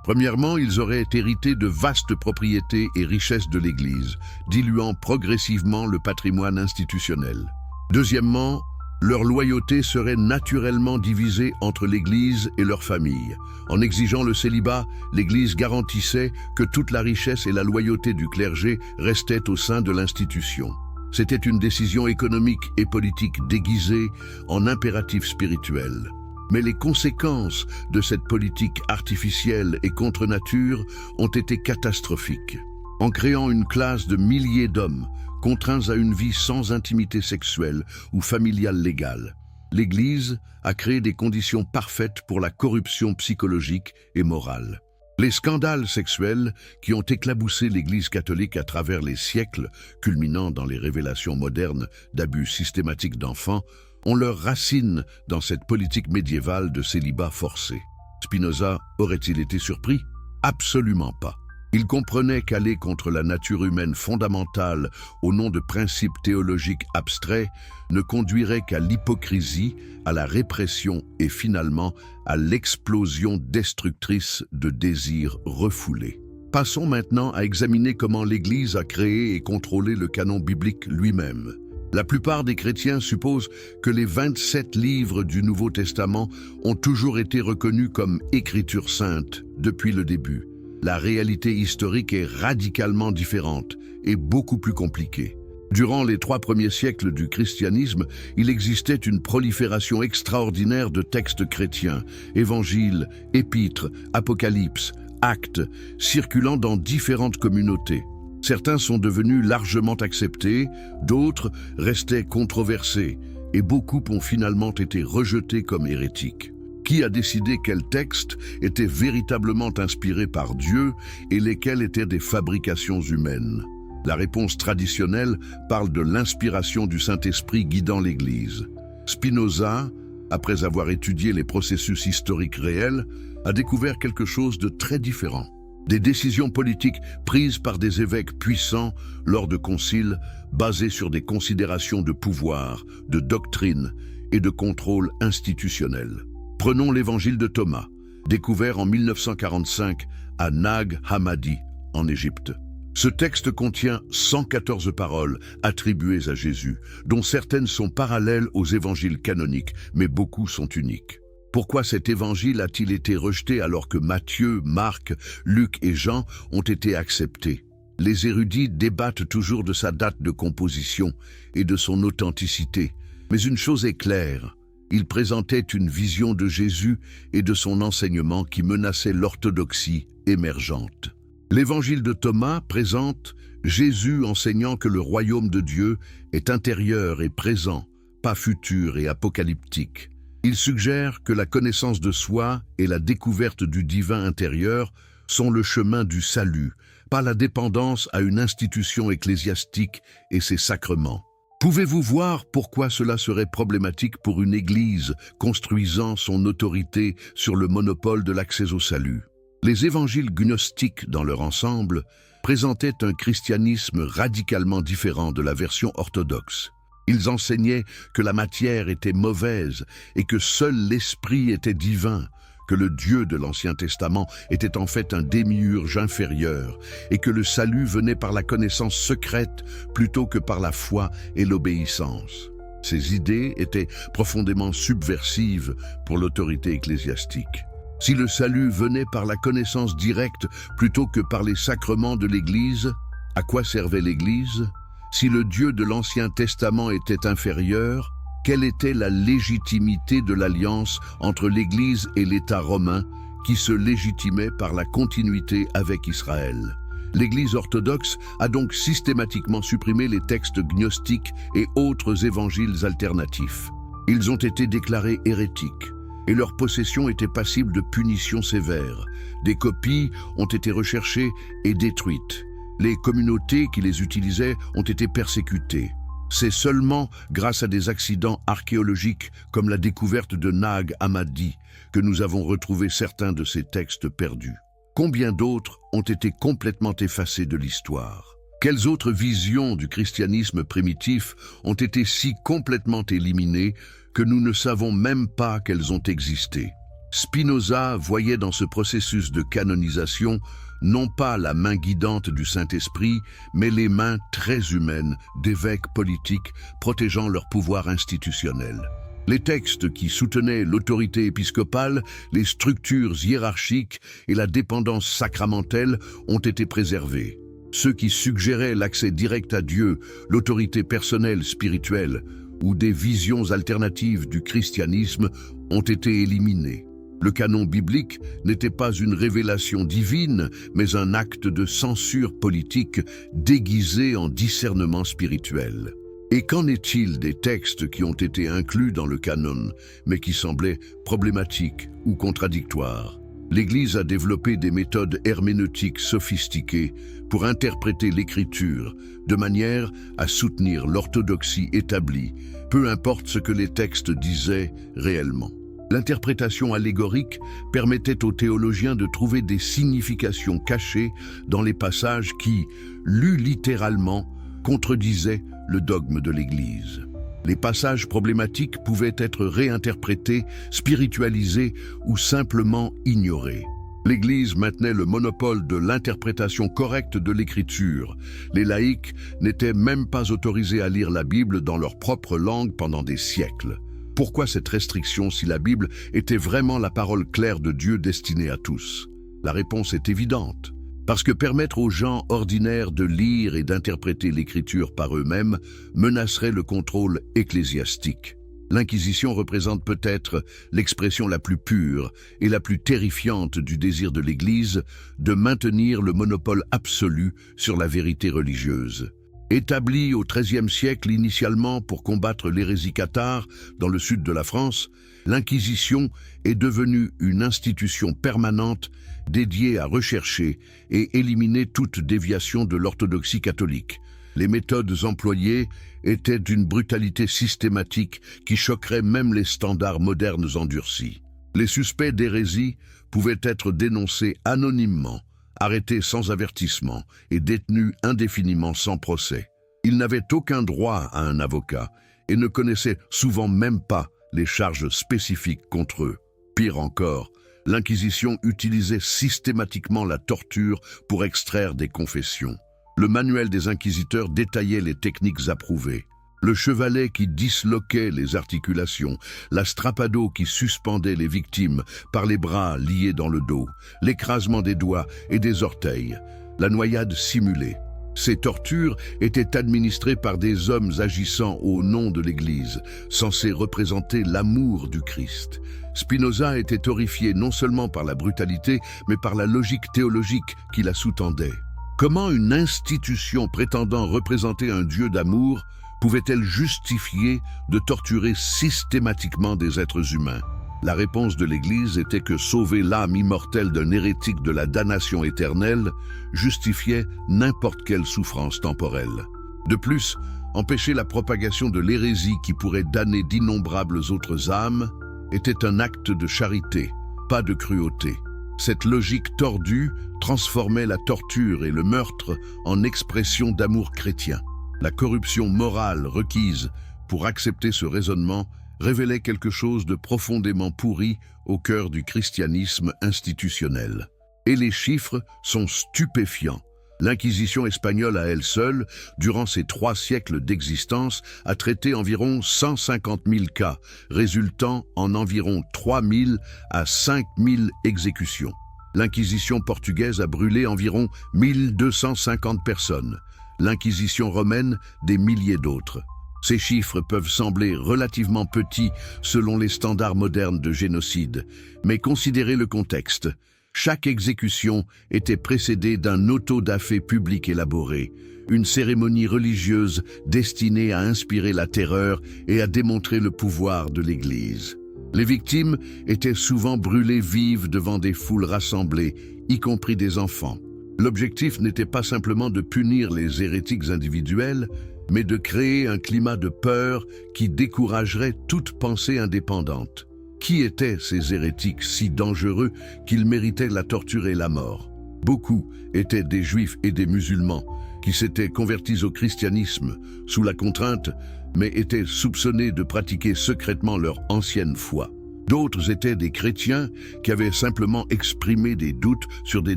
Premièrement, ils auraient hérité de vastes propriétés et richesses de l'Église, diluant progressivement le patrimoine institutionnel. Deuxièmement, leur loyauté serait naturellement divisée entre l'Église et leur famille. En exigeant le célibat, l'Église garantissait que toute la richesse et la loyauté du clergé restaient au sein de l'institution. C'était une décision économique et politique déguisée en impératif spirituel. Mais les conséquences de cette politique artificielle et contre nature ont été catastrophiques. En créant une classe de milliers d'hommes, contraints à une vie sans intimité sexuelle ou familiale légale, l'Église a créé des conditions parfaites pour la corruption psychologique et morale. Les scandales sexuels qui ont éclaboussé l'Église catholique à travers les siècles, culminant dans les révélations modernes d'abus systématiques d'enfants, ont leurs racines dans cette politique médiévale de célibat forcé. Spinoza aurait-il été surpris? Absolument pas. Il comprenait qu'aller contre la nature humaine fondamentale au nom de principes théologiques abstraits ne conduirait qu'à l'hypocrisie, à la répression et finalement à l'explosion destructrice de désirs refoulés. Passons maintenant à examiner comment l'Église a créé et contrôlé le canon biblique lui-même. La plupart des chrétiens supposent que les 27 livres du Nouveau Testament ont toujours été reconnus comme Écriture sainte depuis le début. La réalité historique est radicalement différente et beaucoup plus compliquée. Durant les 3 premiers siècles du christianisme, il existait une prolifération extraordinaire de textes chrétiens, évangiles, épîtres, apocalypses, actes, circulant dans différentes communautés. Certains sont devenus largement acceptés, d'autres restaient controversés, et beaucoup ont finalement été rejetés comme hérétiques. Qui a décidé quels textes étaient véritablement inspirés par Dieu et lesquels étaient des fabrications humaines? La réponse traditionnelle parle de l'inspiration du Saint-Esprit guidant l'Église. Spinoza, après avoir étudié les processus historiques réels, a découvert quelque chose de très différent. Des décisions politiques prises par des évêques puissants lors de conciles basés sur des considérations de pouvoir, de doctrine et de contrôle institutionnel. Prenons l'évangile de Thomas, découvert en 1945 à Nag Hammadi, en Égypte. Ce texte contient 114 paroles attribuées à Jésus, dont certaines sont parallèles aux évangiles canoniques, mais beaucoup sont uniques. Pourquoi cet évangile a-t-il été rejeté alors que Matthieu, Marc, Luc et Jean ont été acceptés? Les érudits débattent toujours de sa date de composition et de son authenticité, mais une chose est claire. Il présentait une vision de Jésus et de son enseignement qui menaçait l'orthodoxie émergente. L'évangile de Thomas présente Jésus enseignant que le royaume de Dieu est intérieur et présent, pas futur et apocalyptique. Il suggère que la connaissance de soi et la découverte du divin intérieur sont le chemin du salut, pas la dépendance à une institution ecclésiastique et ses sacrements. Pouvez-vous voir pourquoi cela serait problématique pour une Église construisant son autorité sur le monopole de l'accès au salut? Les évangiles gnostiques dans leur ensemble présentaient un christianisme radicalement différent de la version orthodoxe. Ils enseignaient que la matière était mauvaise et que seul l'esprit était divin, que le Dieu de l'Ancien Testament était en fait un démiurge inférieur et que le salut venait par la connaissance secrète plutôt que par la foi et l'obéissance. Ces idées étaient profondément subversives pour l'autorité ecclésiastique. Si le salut venait par la connaissance directe plutôt que par les sacrements de l'Église, à quoi servait l'Église? Si le Dieu de l'Ancien Testament était inférieur, quelle était la légitimité de l'alliance entre l'Église et l'État romain qui se légitimait par la continuité avec Israël? L'Église orthodoxe a donc systématiquement supprimé les textes gnostiques et autres évangiles alternatifs. Ils ont été déclarés hérétiques et leur possession était passible de punitions sévères. Des copies ont été recherchées et détruites. Les communautés qui les utilisaient ont été persécutées. C'est seulement grâce à des accidents archéologiques comme la découverte de Nag Hammadi que nous avons retrouvé certains de ces textes perdus. Combien d'autres ont été complètement effacés de l'histoire? Quelles autres visions du christianisme primitif ont été si complètement éliminées que nous ne savons même pas qu'elles ont existé? Spinoza voyait dans ce processus de canonisation non pas la main guidante du Saint-Esprit, mais les mains très humaines d'évêques politiques protégeant leur pouvoir institutionnel. Les textes qui soutenaient l'autorité épiscopale, les structures hiérarchiques et la dépendance sacramentelle ont été préservés. Ceux qui suggéraient l'accès direct à Dieu, l'autorité personnelle spirituelle ou des visions alternatives du christianisme ont été éliminés. Le canon biblique n'était pas une révélation divine, mais un acte de censure politique déguisé en discernement spirituel. Et qu'en est-il des textes qui ont été inclus dans le canon, mais qui semblaient problématiques ou contradictoires? L'Église a développé des méthodes herméneutiques sophistiquées pour interpréter l'Écriture de manière à soutenir l'orthodoxie établie, peu importe ce que les textes disaient réellement. L'interprétation allégorique permettait aux théologiens de trouver des significations cachées dans les passages qui, lus littéralement, contredisaient le dogme de l'Église. Les passages problématiques pouvaient être réinterprétés, spiritualisés ou simplement ignorés. L'Église maintenait le monopole de l'interprétation correcte de l'Écriture. Les laïcs n'étaient même pas autorisés à lire la Bible dans leur propre langue pendant des siècles. Pourquoi cette restriction si la Bible était vraiment la parole claire de Dieu destinée à tous? La réponse est évidente. Parce que permettre aux gens ordinaires de lire et d'interpréter l'Écriture par eux-mêmes menacerait le contrôle ecclésiastique. L'Inquisition représente peut-être l'expression la plus pure et la plus terrifiante du désir de l'Église de maintenir le monopole absolu sur la vérité religieuse. Établie au XIIIe siècle initialement pour combattre l'hérésie cathare dans le sud de la France, l'Inquisition est devenue une institution permanente dédiée à rechercher et éliminer toute déviation de l'orthodoxie catholique. Les méthodes employées étaient d'une brutalité systématique qui choquerait même les standards modernes endurcis. Les suspects d'hérésie pouvaient être dénoncés anonymement, arrêtés sans avertissement et détenus indéfiniment sans procès. Ils n'avaient aucun droit à un avocat et ne connaissaient souvent même pas les charges spécifiques contre eux. Pire encore, l'Inquisition utilisait systématiquement la torture pour extraire des confessions. Le manuel des inquisiteurs détaillait les techniques approuvées. Le chevalet qui disloquait les articulations, la strapado qui suspendait les victimes par les bras liés dans le dos, l'écrasement des doigts et des orteils, la noyade simulée. Ces tortures étaient administrées par des hommes agissant au nom de l'Église, censés représenter l'amour du Christ. Spinoza était horrifié non seulement par la brutalité, mais par la logique théologique qui la sous-tendait. Comment une institution prétendant représenter un Dieu d'amour pouvait-elle justifier de torturer systématiquement des êtres humains? La réponse de l'Église était que sauver l'âme immortelle d'un hérétique de la damnation éternelle justifiait n'importe quelle souffrance temporelle. De plus, empêcher la propagation de l'hérésie qui pourrait damner d'innombrables autres âmes était un acte de charité, pas de cruauté. Cette logique tordue transformait la torture et le meurtre en expression d'amour chrétien. La corruption morale requise pour accepter ce raisonnement révélait quelque chose de profondément pourri au cœur du christianisme institutionnel. Et les chiffres sont stupéfiants. L'Inquisition espagnole à elle seule, durant ses 3 siècles d'existence, a traité environ 150 000 cas, résultant en environ 3 000 à 5 000 exécutions. L'Inquisition portugaise a brûlé environ 1250 personnes. L'Inquisition romaine, des milliers d'autres. Ces chiffres peuvent sembler relativement petits selon les standards modernes de génocide, mais considérez le contexte. Chaque exécution était précédée d'un auto-da-fé public élaboré, une cérémonie religieuse destinée à inspirer la terreur et à démontrer le pouvoir de l'Église. Les victimes étaient souvent brûlées vives devant des foules rassemblées, y compris des enfants. L'objectif n'était pas simplement de punir les hérétiques individuels, mais de créer un climat de peur qui découragerait toute pensée indépendante. Qui étaient ces hérétiques si dangereux qu'ils méritaient la torture et la mort? Beaucoup étaient des juifs et des musulmans qui s'étaient convertis au christianisme sous la contrainte, mais étaient soupçonnés de pratiquer secrètement leur ancienne foi. D'autres étaient des chrétiens qui avaient simplement exprimé des doutes sur des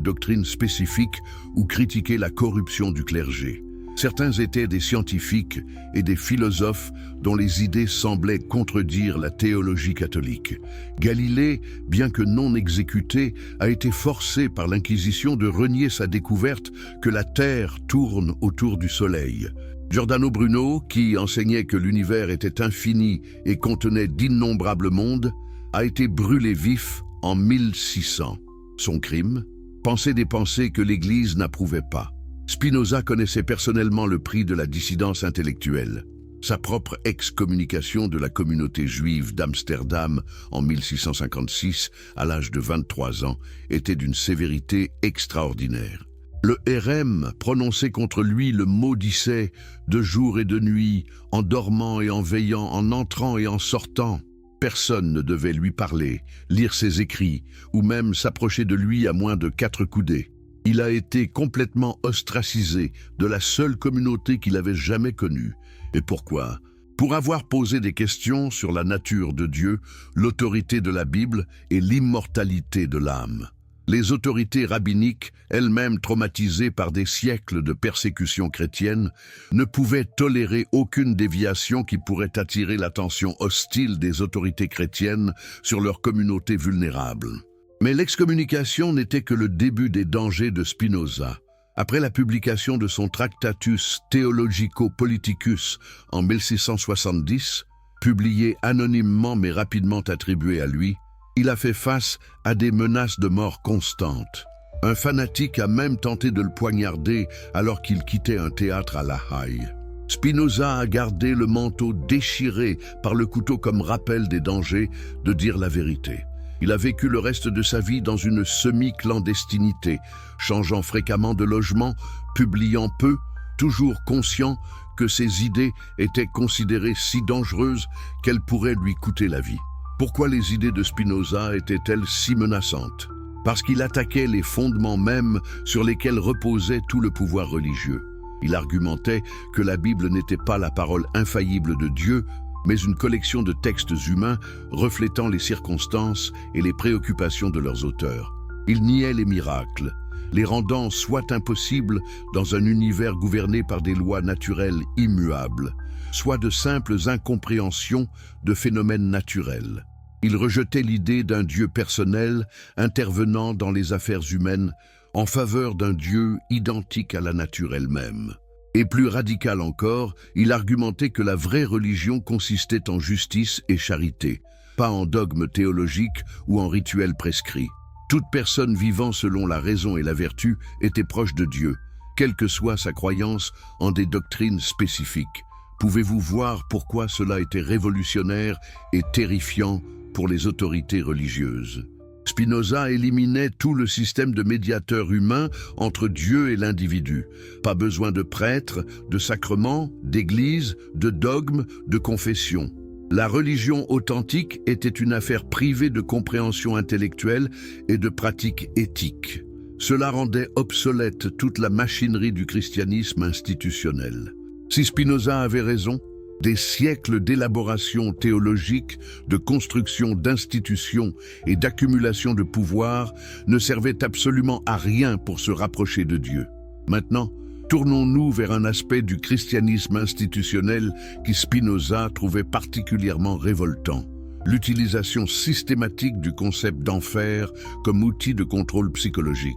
doctrines spécifiques ou critiqué la corruption du clergé. Certains étaient des scientifiques et des philosophes dont les idées semblaient contredire la théologie catholique. Galilée, bien que non exécuté, a été forcé par l'Inquisition de renier sa découverte que la Terre tourne autour du Soleil. Giordano Bruno, qui enseignait que l'univers était infini et contenait d'innombrables mondes, a été brûlé vif en 1600. Son crime? Penser des pensées que l'Église n'approuvait pas. Spinoza connaissait personnellement le prix de la dissidence intellectuelle. Sa propre excommunication de la communauté juive d'Amsterdam en 1656, à l'âge de 23 ans, était d'une sévérité extraordinaire. Le RM prononçait contre lui le maudissait de jour et de nuit, en dormant et en veillant, en entrant et en sortant. Personne ne devait lui parler, lire ses écrits, ou même s'approcher de lui à moins de 4 coudées. Il a été complètement ostracisé de la seule communauté qu'il avait jamais connue. Et pourquoi? Pour avoir posé des questions sur la nature de Dieu, l'autorité de la Bible et l'immortalité de l'âme. Les autorités rabbiniques, elles-mêmes traumatisées par des siècles de persécution chrétienne, ne pouvaient tolérer aucune déviation qui pourrait attirer l'attention hostile des autorités chrétiennes sur leur communauté vulnérable. Mais l'excommunication n'était que le début des dangers de Spinoza. Après la publication de son Tractatus Theologico-Politicus en 1670, publié anonymement mais rapidement attribué à lui, il a fait face à des menaces de mort constantes. Un fanatique a même tenté de le poignarder alors qu'il quittait un théâtre à La Haye. Spinoza a gardé le manteau déchiré par le couteau comme rappel des dangers de dire la vérité. Il a vécu le reste de sa vie dans une semi-clandestinité, changeant fréquemment de logement, publiant peu, toujours conscient que ses idées étaient considérées si dangereuses qu'elles pourraient lui coûter la vie. Pourquoi les idées de Spinoza étaient-elles si menaçantes? Parce qu'il attaquait les fondements mêmes sur lesquels reposait tout le pouvoir religieux. Il argumentait que la Bible n'était pas la parole infaillible de Dieu, mais une collection de textes humains reflétant les circonstances et les préoccupations de leurs auteurs. Il niait les miracles, les rendant soit impossibles dans un univers gouverné par des lois naturelles immuables, soit de simples incompréhensions de phénomènes naturels. Il rejetait l'idée d'un Dieu personnel intervenant dans les affaires humaines en faveur d'un Dieu identique à la nature elle-même. Et plus radical encore, il argumentait que la vraie religion consistait en justice et charité, pas en dogme théologique ou en rituels prescrits. Toute personne vivant selon la raison et la vertu était proche de Dieu, quelle que soit sa croyance en des doctrines spécifiques. Pouvez-vous voir pourquoi cela était révolutionnaire et terrifiant pour les autorités religieuses? Spinoza éliminait tout le système de médiateur humain entre Dieu et l'individu. Pas besoin de prêtres, de sacrements, d'églises, de dogmes, de confessions. La religion authentique était une affaire privée de compréhension intellectuelle et de pratiques éthiques. Cela rendait obsolète toute la machinerie du christianisme institutionnel. Si Spinoza avait raison, des siècles d'élaboration théologique, de construction d'institutions et d'accumulation de pouvoir ne servaient absolument à rien pour se rapprocher de Dieu. Maintenant, tournons-nous vers un aspect du christianisme institutionnel qui Spinoza trouvait particulièrement révoltant: l'utilisation systématique du concept d'enfer comme outil de contrôle psychologique.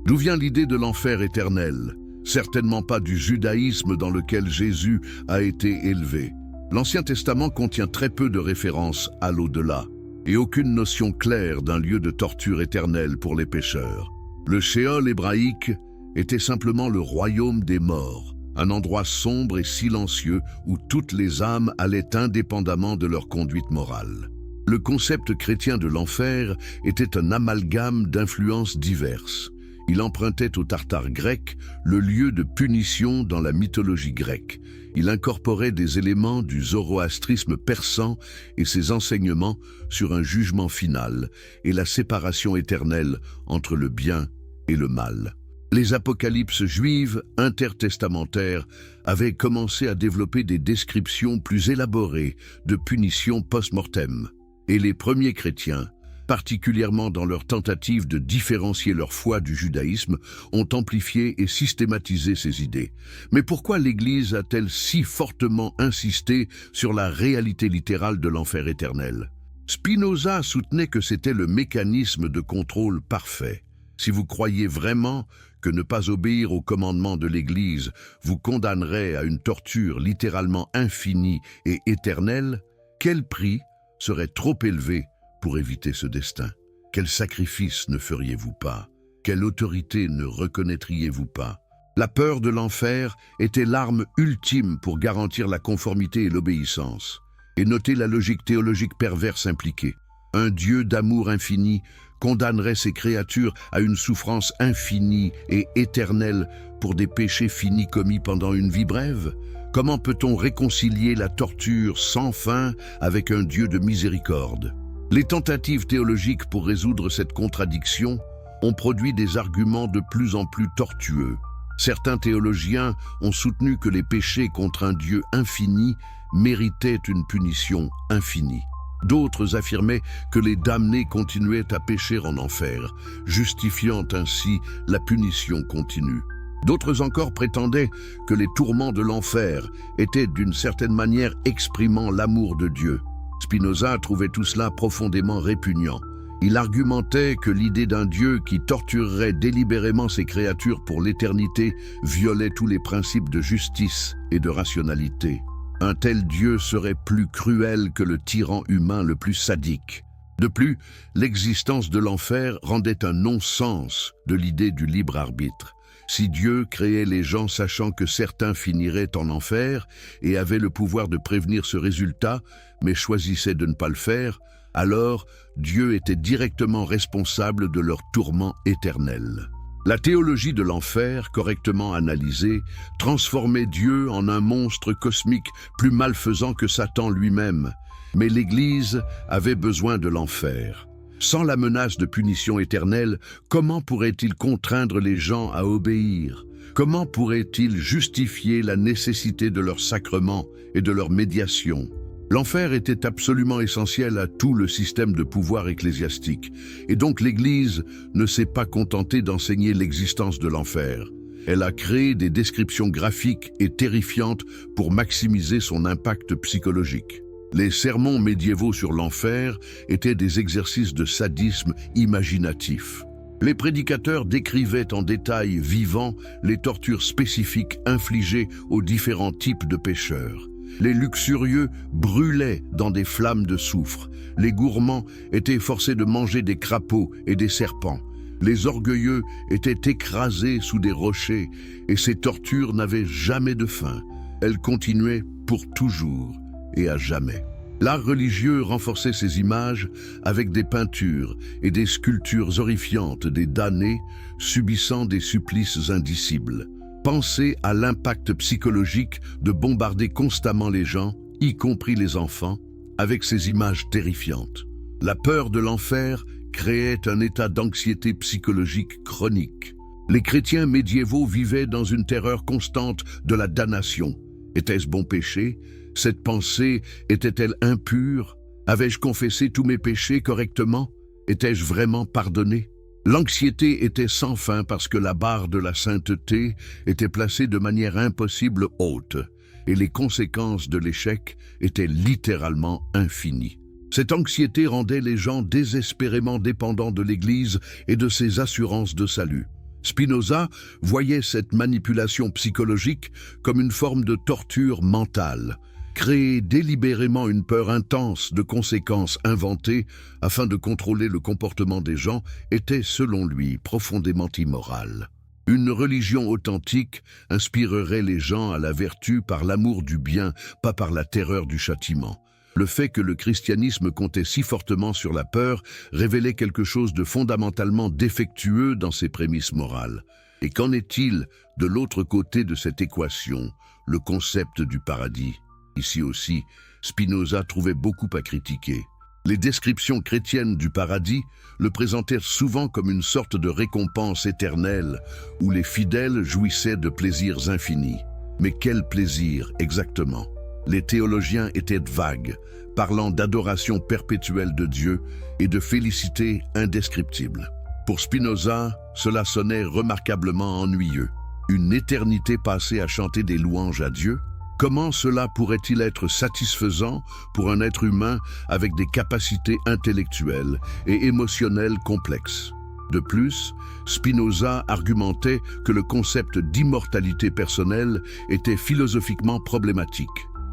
D'où vient l'idée de l'enfer éternel? Certainement pas du judaïsme dans lequel Jésus a été élevé. L'Ancien Testament contient très peu de références à l'au-delà et aucune notion claire d'un lieu de torture éternelle pour les pécheurs. Le Sheol hébraïque était simplement le royaume des morts, un endroit sombre et silencieux où toutes les âmes allaient indépendamment de leur conduite morale. Le concept chrétien de l'enfer était un amalgame d'influences diverses. Il empruntait au Tartare grec le lieu de punition dans la mythologie grecque. Il incorporait des éléments du zoroastrisme persan et ses enseignements sur un jugement final et la séparation éternelle entre le bien et le mal. Les apocalypses juives intertestamentaires avaient commencé à développer des descriptions plus élaborées de punitions post-mortem. Et les premiers chrétiens, particulièrement dans leur tentative de différencier leur foi du judaïsme, ont amplifié et systématisé ces idées. Mais pourquoi l'Église a-t-elle si fortement insisté sur la réalité littérale de l'enfer éternel? Spinoza soutenait que c'était le mécanisme de contrôle parfait. Si vous croyez vraiment que ne pas obéir aux commandements de l'Église vous condamnerait à une torture littéralement infinie et éternelle, quel prix serait trop élevé pour éviter ce destin? Quel sacrifice ne feriez-vous pas? Quelle autorité ne reconnaîtriez-vous pas? La peur de l'enfer était l'arme ultime pour garantir la conformité et l'obéissance. Et notez la logique théologique perverse impliquée. Un Dieu d'amour infini condamnerait ses créatures à une souffrance infinie et éternelle pour des péchés finis commis pendant une vie brève? Comment peut-on réconcilier la torture sans fin avec un Dieu de miséricorde? Les tentatives théologiques pour résoudre cette contradiction ont produit des arguments de plus en plus tortueux. Certains théologiens ont soutenu que les péchés contre un Dieu infini méritaient une punition infinie. D'autres affirmaient que les damnés continuaient à pécher en enfer, justifiant ainsi la punition continue. D'autres encore prétendaient que les tourments de l'enfer étaient d'une certaine manière exprimant l'amour de Dieu. Spinoza trouvait tout cela profondément répugnant. Il argumentait que l'idée d'un Dieu qui torturerait délibérément ses créatures pour l'éternité violait tous les principes de justice et de rationalité. Un tel Dieu serait plus cruel que le tyran humain le plus sadique. De plus, l'existence de l'enfer rendait un non-sens de l'idée du libre arbitre. Si Dieu créait les gens sachant que certains finiraient en enfer et avait le pouvoir de prévenir ce résultat, mais choisissait de ne pas le faire, alors Dieu était directement responsable de leur tourment éternel. La théologie de l'enfer, correctement analysée, transformait Dieu en un monstre cosmique plus malfaisant que Satan lui-même. Mais l'Église avait besoin de l'enfer. Sans la menace de punition éternelle, comment pourrait-il contraindre les gens à obéir? Comment pourrait-il justifier la nécessité de leur sacrement et de leur médiation? L'enfer était absolument essentiel à tout le système de pouvoir ecclésiastique, et donc l'Église ne s'est pas contentée d'enseigner l'existence de l'enfer. Elle a créé des descriptions graphiques et terrifiantes pour maximiser son impact psychologique. Les sermons médiévaux sur l'enfer étaient des exercices de sadisme imaginatif. Les prédicateurs décrivaient en détail vivant les tortures spécifiques infligées aux différents types de pécheurs. Les luxurieux brûlaient dans des flammes de soufre. Les gourmands étaient forcés de manger des crapauds et des serpents. Les orgueilleux étaient écrasés sous des rochers, et ces tortures n'avaient jamais de fin. Elles continuaient pour toujours et à jamais. L'art religieux renforçait ces images avec des peintures et des sculptures horrifiantes des damnés subissant des supplices indicibles. Pensez à l'impact psychologique de bombarder constamment les gens, y compris les enfants, avec ces images terrifiantes. La peur de l'enfer créait un état d'anxiété psychologique chronique. Les chrétiens médiévaux vivaient dans une terreur constante de la damnation. Était-ce bon péché? Cette pensée était-elle impure? Avais-je confessé tous mes péchés correctement? Étais-je vraiment pardonné? L'anxiété était sans fin parce que la barre de la sainteté était placée de manière impossible haute, et les conséquences de l'échec étaient littéralement infinies. Cette anxiété rendait les gens désespérément dépendants de l'Église et de ses assurances de salut. Spinoza voyait cette manipulation psychologique comme une forme de torture mentale. Créer délibérément une peur intense de conséquences inventées afin de contrôler le comportement des gens était, selon lui, profondément immoral. Une religion authentique inspirerait les gens à la vertu par l'amour du bien, pas par la terreur du châtiment. Le fait que le christianisme comptait si fortement sur la peur révélait quelque chose de fondamentalement défectueux dans ses prémices morales. Et qu'en est-il de l'autre côté de cette équation, le concept du paradis? Ici aussi, Spinoza trouvait beaucoup à critiquer. Les descriptions chrétiennes du paradis le présentèrent souvent comme une sorte de récompense éternelle où les fidèles jouissaient de plaisirs infinis. Mais quel plaisir exactement? Les théologiens étaient vagues, parlant d'adoration perpétuelle de Dieu et de félicité indescriptible. Pour Spinoza, cela sonnait remarquablement ennuyeux. Une éternité passée à chanter des louanges à Dieu? Comment cela pourrait-il être satisfaisant pour un être humain avec des capacités intellectuelles et émotionnelles complexes? De plus, Spinoza argumentait que le concept d'immortalité personnelle était philosophiquement problématique.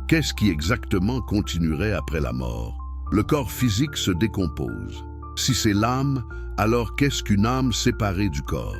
Qu'est-ce qui exactement continuerait après la mort? Le corps physique se décompose. Si c'est l'âme, alors qu'est-ce qu'une âme séparée du corps?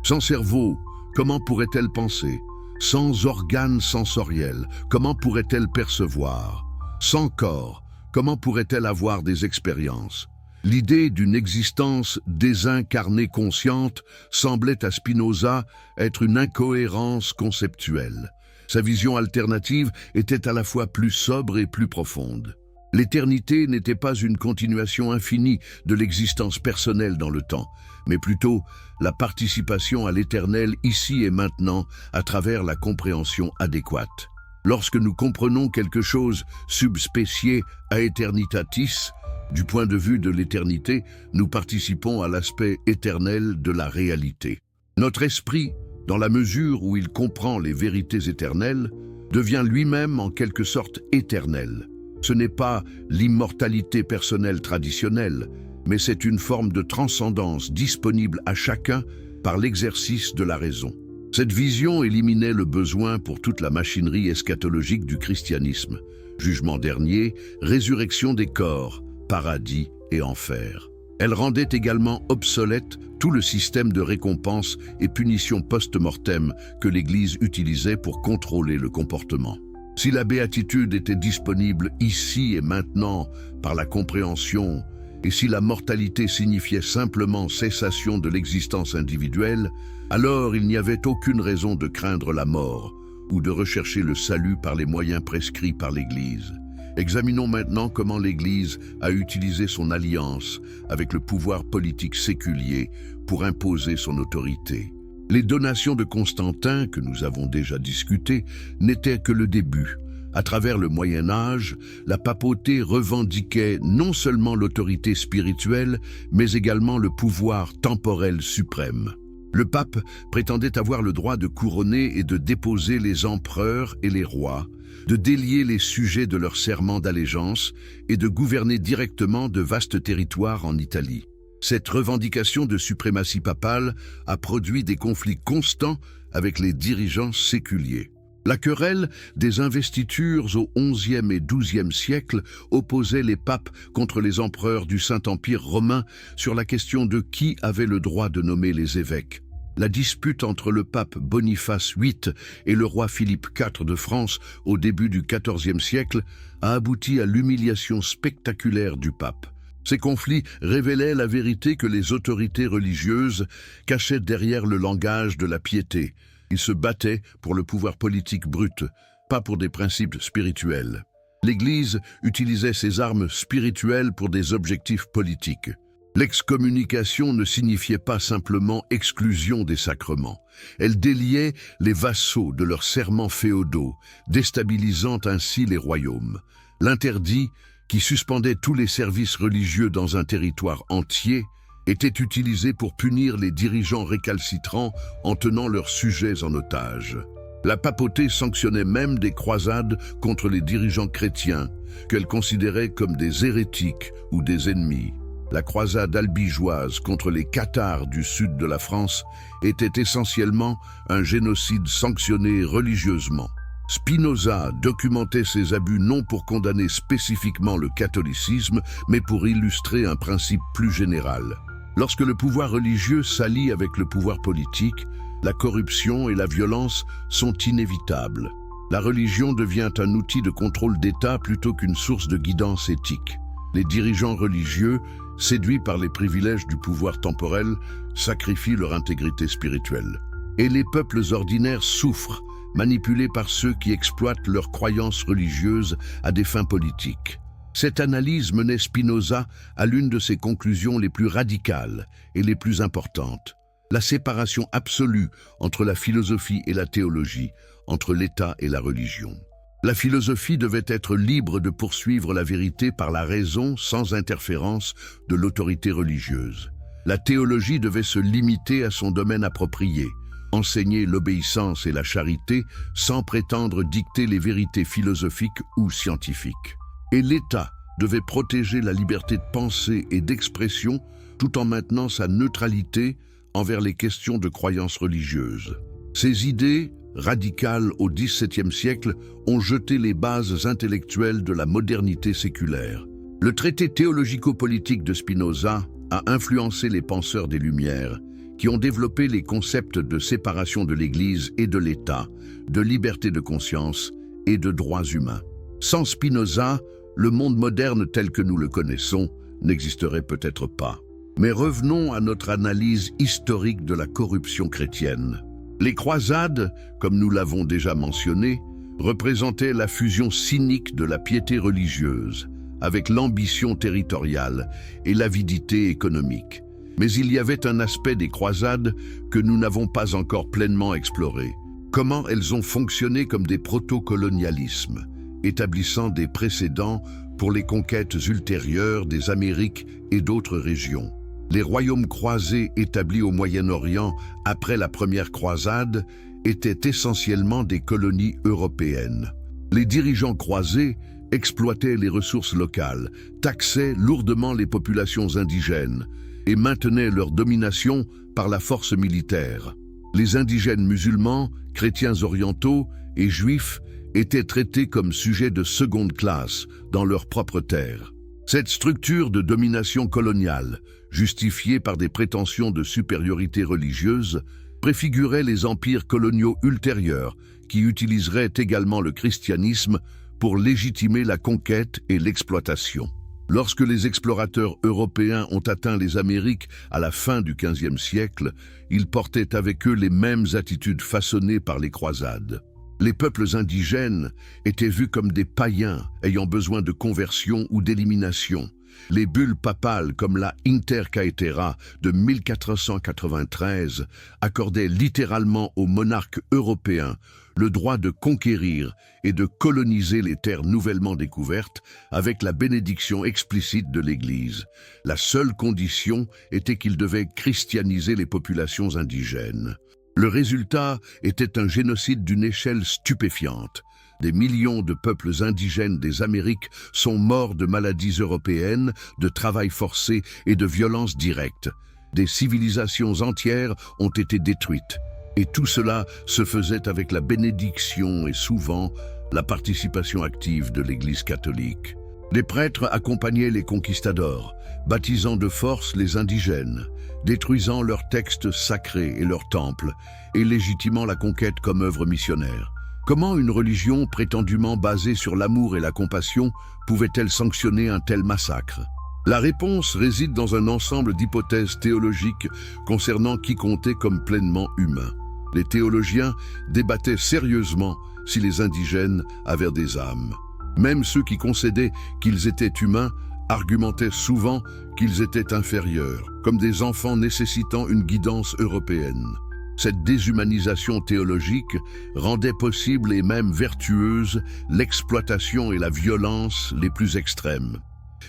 Sans cerveau, comment pourrait-elle penser? Sans organes sensoriels, comment pourrait-elle percevoir? Sans corps, comment pourrait-elle avoir des expériences? L'idée d'une existence désincarnée consciente semblait à Spinoza être une incohérence conceptuelle. Sa vision alternative était à la fois plus sobre et plus profonde. L'éternité n'était pas une continuation infinie de l'existence personnelle dans le temps, mais plutôt la participation à l'éternel ici et maintenant à travers la compréhension adéquate. Lorsque nous comprenons quelque chose subspecie aeternitatis, du point de vue de l'éternité, nous participons à l'aspect éternel de la réalité. Notre esprit, dans la mesure où il comprend les vérités éternelles, devient lui-même en quelque sorte éternel. Ce n'est pas l'immortalité personnelle traditionnelle, mais c'est une forme de transcendance disponible à chacun par l'exercice de la raison. Cette vision éliminait le besoin pour toute la machinerie eschatologique du christianisme. Jugement dernier, résurrection des corps, paradis et enfer. Elle rendait également obsolète tout le système de récompense et punition post-mortem que l'Église utilisait pour contrôler le comportement. Si la béatitude était disponible ici et maintenant par la compréhension, et si la mortalité signifiait simplement cessation de l'existence individuelle, alors il n'y avait aucune raison de craindre la mort ou de rechercher le salut par les moyens prescrits par l'Église. Examinons maintenant comment l'Église a utilisé son alliance avec le pouvoir politique séculier pour imposer son autorité. Les donations de Constantin, que nous avons déjà discutées, n'étaient que le début. À travers le Moyen Âge, la papauté revendiquait non seulement l'autorité spirituelle, mais également le pouvoir temporel suprême. Le pape prétendait avoir le droit de couronner et de déposer les empereurs et les rois, de délier les sujets de leur serment d'allégeance et de gouverner directement de vastes territoires en Italie. Cette revendication de suprématie papale a produit des conflits constants avec les dirigeants séculiers. La querelle des investitures au XIe et XIIe siècle opposait les papes contre les empereurs du Saint-Empire romain sur la question de qui avait le droit de nommer les évêques. La dispute entre le pape Boniface VIII et le roi Philippe IV de France au début du XIVe siècle a abouti à l'humiliation spectaculaire du pape. Ces conflits révélaient la vérité que les autorités religieuses cachaient derrière le langage de la piété. Ils se battaient pour le pouvoir politique brut, pas pour des principes spirituels. L'Église utilisait ses armes spirituelles pour des objectifs politiques. L'excommunication ne signifiait pas simplement exclusion des sacrements. Elle déliait les vassaux de leurs serments féodaux, déstabilisant ainsi les royaumes. L'interdit, qui suspendait tous les services religieux dans un territoire entier, était utilisé pour punir les dirigeants récalcitrants en tenant leurs sujets en otage. La papauté sanctionnait même des croisades contre les dirigeants chrétiens, qu'elle considérait comme des hérétiques ou des ennemis. La croisade albigeoise contre les cathares du sud de la France était essentiellement un génocide sanctionné religieusement. Spinoza documentait ces abus non pour condamner spécifiquement le catholicisme, mais pour illustrer un principe plus général. Lorsque le pouvoir religieux s'allie avec le pouvoir politique, la corruption et la violence sont inévitables. La religion devient un outil de contrôle d'État plutôt qu'une source de guidance éthique. Les dirigeants religieux, séduits par les privilèges du pouvoir temporel, sacrifient leur intégrité spirituelle. Et les peuples ordinaires souffrent, manipulés par ceux qui exploitent leurs croyances religieuses à des fins politiques. Cette analyse menait Spinoza à l'une de ses conclusions les plus radicales et les plus importantes: la séparation absolue entre la philosophie et la théologie, entre l'État et la religion. La philosophie devait être libre de poursuivre la vérité par la raison sans interférence de l'autorité religieuse. La théologie devait se limiter à son domaine approprié, enseigner l'obéissance et la charité sans prétendre dicter les vérités philosophiques ou scientifiques. Et l'État devait protéger la liberté de pensée et d'expression tout en maintenant sa neutralité envers les questions de croyances religieuses. Ces idées, radicales au XVIIe siècle, ont jeté les bases intellectuelles de la modernité séculaire. Le traité théologico-politique de Spinoza a influencé les penseurs des Lumières, qui ont développé les concepts de séparation de l'Église et de l'État, de liberté de conscience et de droits humains. Sans Spinoza, le monde moderne tel que nous le connaissons n'existerait peut-être pas. Mais revenons à notre analyse historique de la corruption chrétienne. Les croisades, comme nous l'avons déjà mentionné, représentaient la fusion cynique de la piété religieuse avec l'ambition territoriale et l'avidité économique. Mais il y avait un aspect des croisades que nous n'avons pas encore pleinement exploré. Comment elles ont fonctionné comme des proto-colonialismes, établissant des précédents pour les conquêtes ultérieures des Amériques et d'autres régions. Les royaumes croisés établis au Moyen-Orient après la première croisade étaient essentiellement des colonies européennes. Les dirigeants croisés exploitaient les ressources locales, taxaient lourdement les populations indigènes et maintenaient leur domination par la force militaire. Les indigènes musulmans, chrétiens orientaux et juifs étaient traités comme sujets de seconde classe dans leurs propres terres. Cette structure de domination coloniale, justifiée par des prétentions de supériorité religieuse, préfigurait les empires coloniaux ultérieurs qui utiliseraient également le christianisme pour légitimer la conquête et l'exploitation. Lorsque les explorateurs européens ont atteint les Amériques à la fin du XVe siècle, ils portaient avec eux les mêmes attitudes façonnées par les croisades. Les peuples indigènes étaient vus comme des païens ayant besoin de conversion ou d'élimination. Les bulles papales comme la Inter Caetera de 1493 accordaient littéralement aux monarques européens le droit de conquérir et de coloniser les terres nouvellement découvertes avec la bénédiction explicite de l'Église. La seule condition était qu'ils devaient christianiser les populations indigènes. Le résultat était un génocide d'une échelle stupéfiante. Des millions de peuples indigènes des Amériques sont morts de maladies européennes, de travail forcé et de violences directes. Des civilisations entières ont été détruites. Et tout cela se faisait avec la bénédiction et souvent la participation active de l'Église catholique. Les prêtres accompagnaient les conquistadors, baptisant de force les indigènes, détruisant leurs textes sacrés et leurs temples, et légitimant la conquête comme œuvre missionnaire. Comment une religion prétendument basée sur l'amour et la compassion pouvait-elle sanctionner un tel massacre? La réponse réside dans un ensemble d'hypothèses théologiques concernant qui comptait comme pleinement humain. Les théologiens débattaient sérieusement si les indigènes avaient des âmes. Même ceux qui concédaient qu'ils étaient humains argumentaient souvent qu'ils étaient inférieurs, comme des enfants nécessitant une guidance européenne. Cette déshumanisation théologique rendait possible et même vertueuse l'exploitation et la violence les plus extrêmes.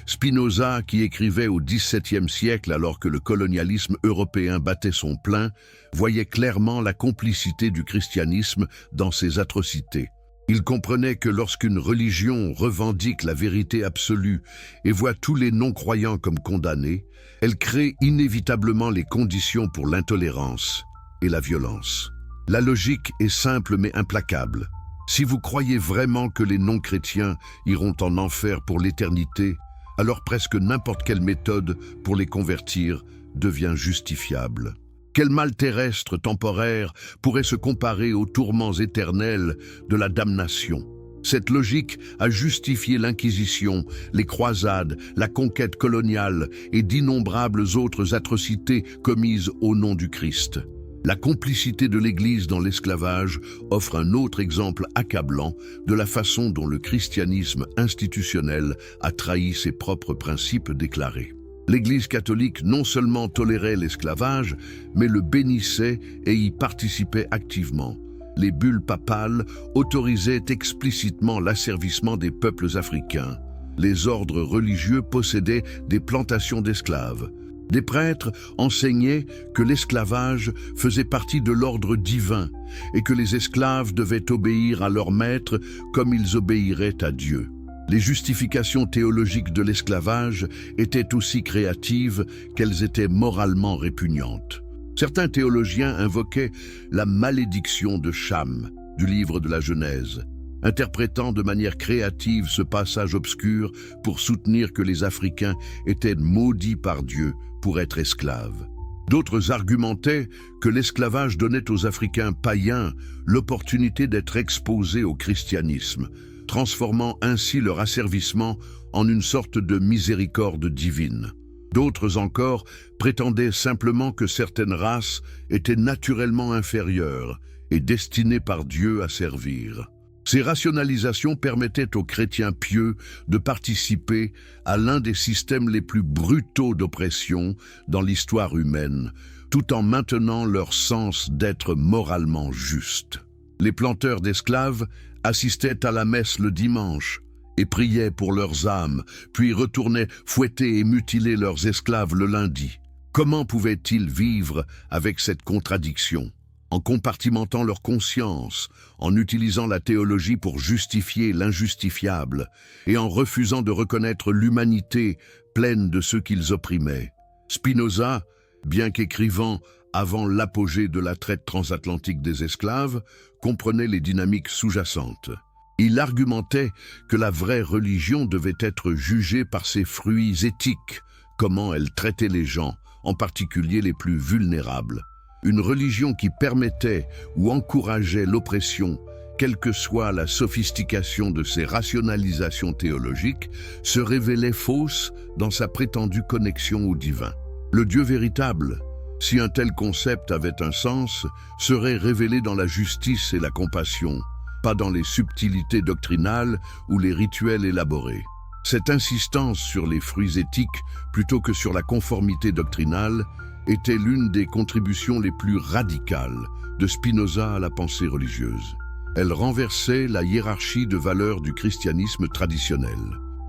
Spinoza, qui écrivait au XVIIe siècle alors que le colonialisme européen battait son plein, voyait clairement la complicité du christianisme dans ces atrocités. Il comprenait que lorsqu'une religion revendique la vérité absolue et voit tous les non-croyants comme condamnés, elle crée inévitablement les conditions pour l'intolérance et la violence. La logique est simple mais implacable. Si vous croyez vraiment que les non-chrétiens iront en enfer pour l'éternité, alors presque n'importe quelle méthode pour les convertir devient justifiable. Quel mal terrestre temporaire pourrait se comparer aux tourments éternels de la damnation? Cette logique a justifié l'Inquisition, les croisades, la conquête coloniale et d'innombrables autres atrocités commises au nom du Christ. La complicité de l'Église dans l'esclavage offre un autre exemple accablant de la façon dont le christianisme institutionnel a trahi ses propres principes déclarés. L'Église catholique non seulement tolérait l'esclavage, mais le bénissait et y participait activement. Les bulles papales autorisaient explicitement l'asservissement des peuples africains. Les ordres religieux possédaient des plantations d'esclaves. Des prêtres enseignaient que l'esclavage faisait partie de l'ordre divin et que les esclaves devaient obéir à leurs maîtres comme ils obéiraient à Dieu. Les justifications théologiques de l'esclavage étaient aussi créatives qu'elles étaient moralement répugnantes. Certains théologiens invoquaient la malédiction de Cham, du livre de la Genèse. interprétant de manière créative ce passage obscur pour soutenir que les Africains étaient maudits par Dieu pour être esclaves. D'autres argumentaient que l'esclavage donnait aux Africains païens l'opportunité d'être exposés au christianisme, transformant ainsi leur asservissement en une sorte de miséricorde divine. D'autres encore prétendaient simplement que certaines races étaient naturellement inférieures et destinées par Dieu à servir. Ces rationalisations permettaient aux chrétiens pieux de participer à l'un des systèmes les plus brutaux d'oppression dans l'histoire humaine, tout en maintenant leur sens d'être moralement juste. Les planteurs d'esclaves assistaient à la messe le dimanche et priaient pour leurs âmes, puis retournaient fouetter et mutiler leurs esclaves le lundi. Comment pouvaient-ils vivre avec cette contradiction ? En compartimentant leur conscience, en utilisant la théologie pour justifier l'injustifiable et en refusant de reconnaître l'humanité pleine de ceux qu'ils opprimaient. Spinoza, bien qu'écrivant avant l'apogée de la traite transatlantique des esclaves, comprenait les dynamiques sous-jacentes. Il argumentait que la vraie religion devait être jugée par ses fruits éthiques, comment elle traitait les gens, en particulier les plus vulnérables. Une religion qui permettait ou encourageait l'oppression, quelle que soit la sophistication de ses rationalisations théologiques, se révélait fausse dans sa prétendue connexion au divin. Le Dieu véritable, si un tel concept avait un sens, serait révélé dans la justice et la compassion, pas dans les subtilités doctrinales ou les rituels élaborés. Cette insistance sur les fruits éthiques plutôt que sur la conformité doctrinale était l'une des contributions les plus radicales de Spinoza à la pensée religieuse. Elle renversait la hiérarchie de valeurs du christianisme traditionnel.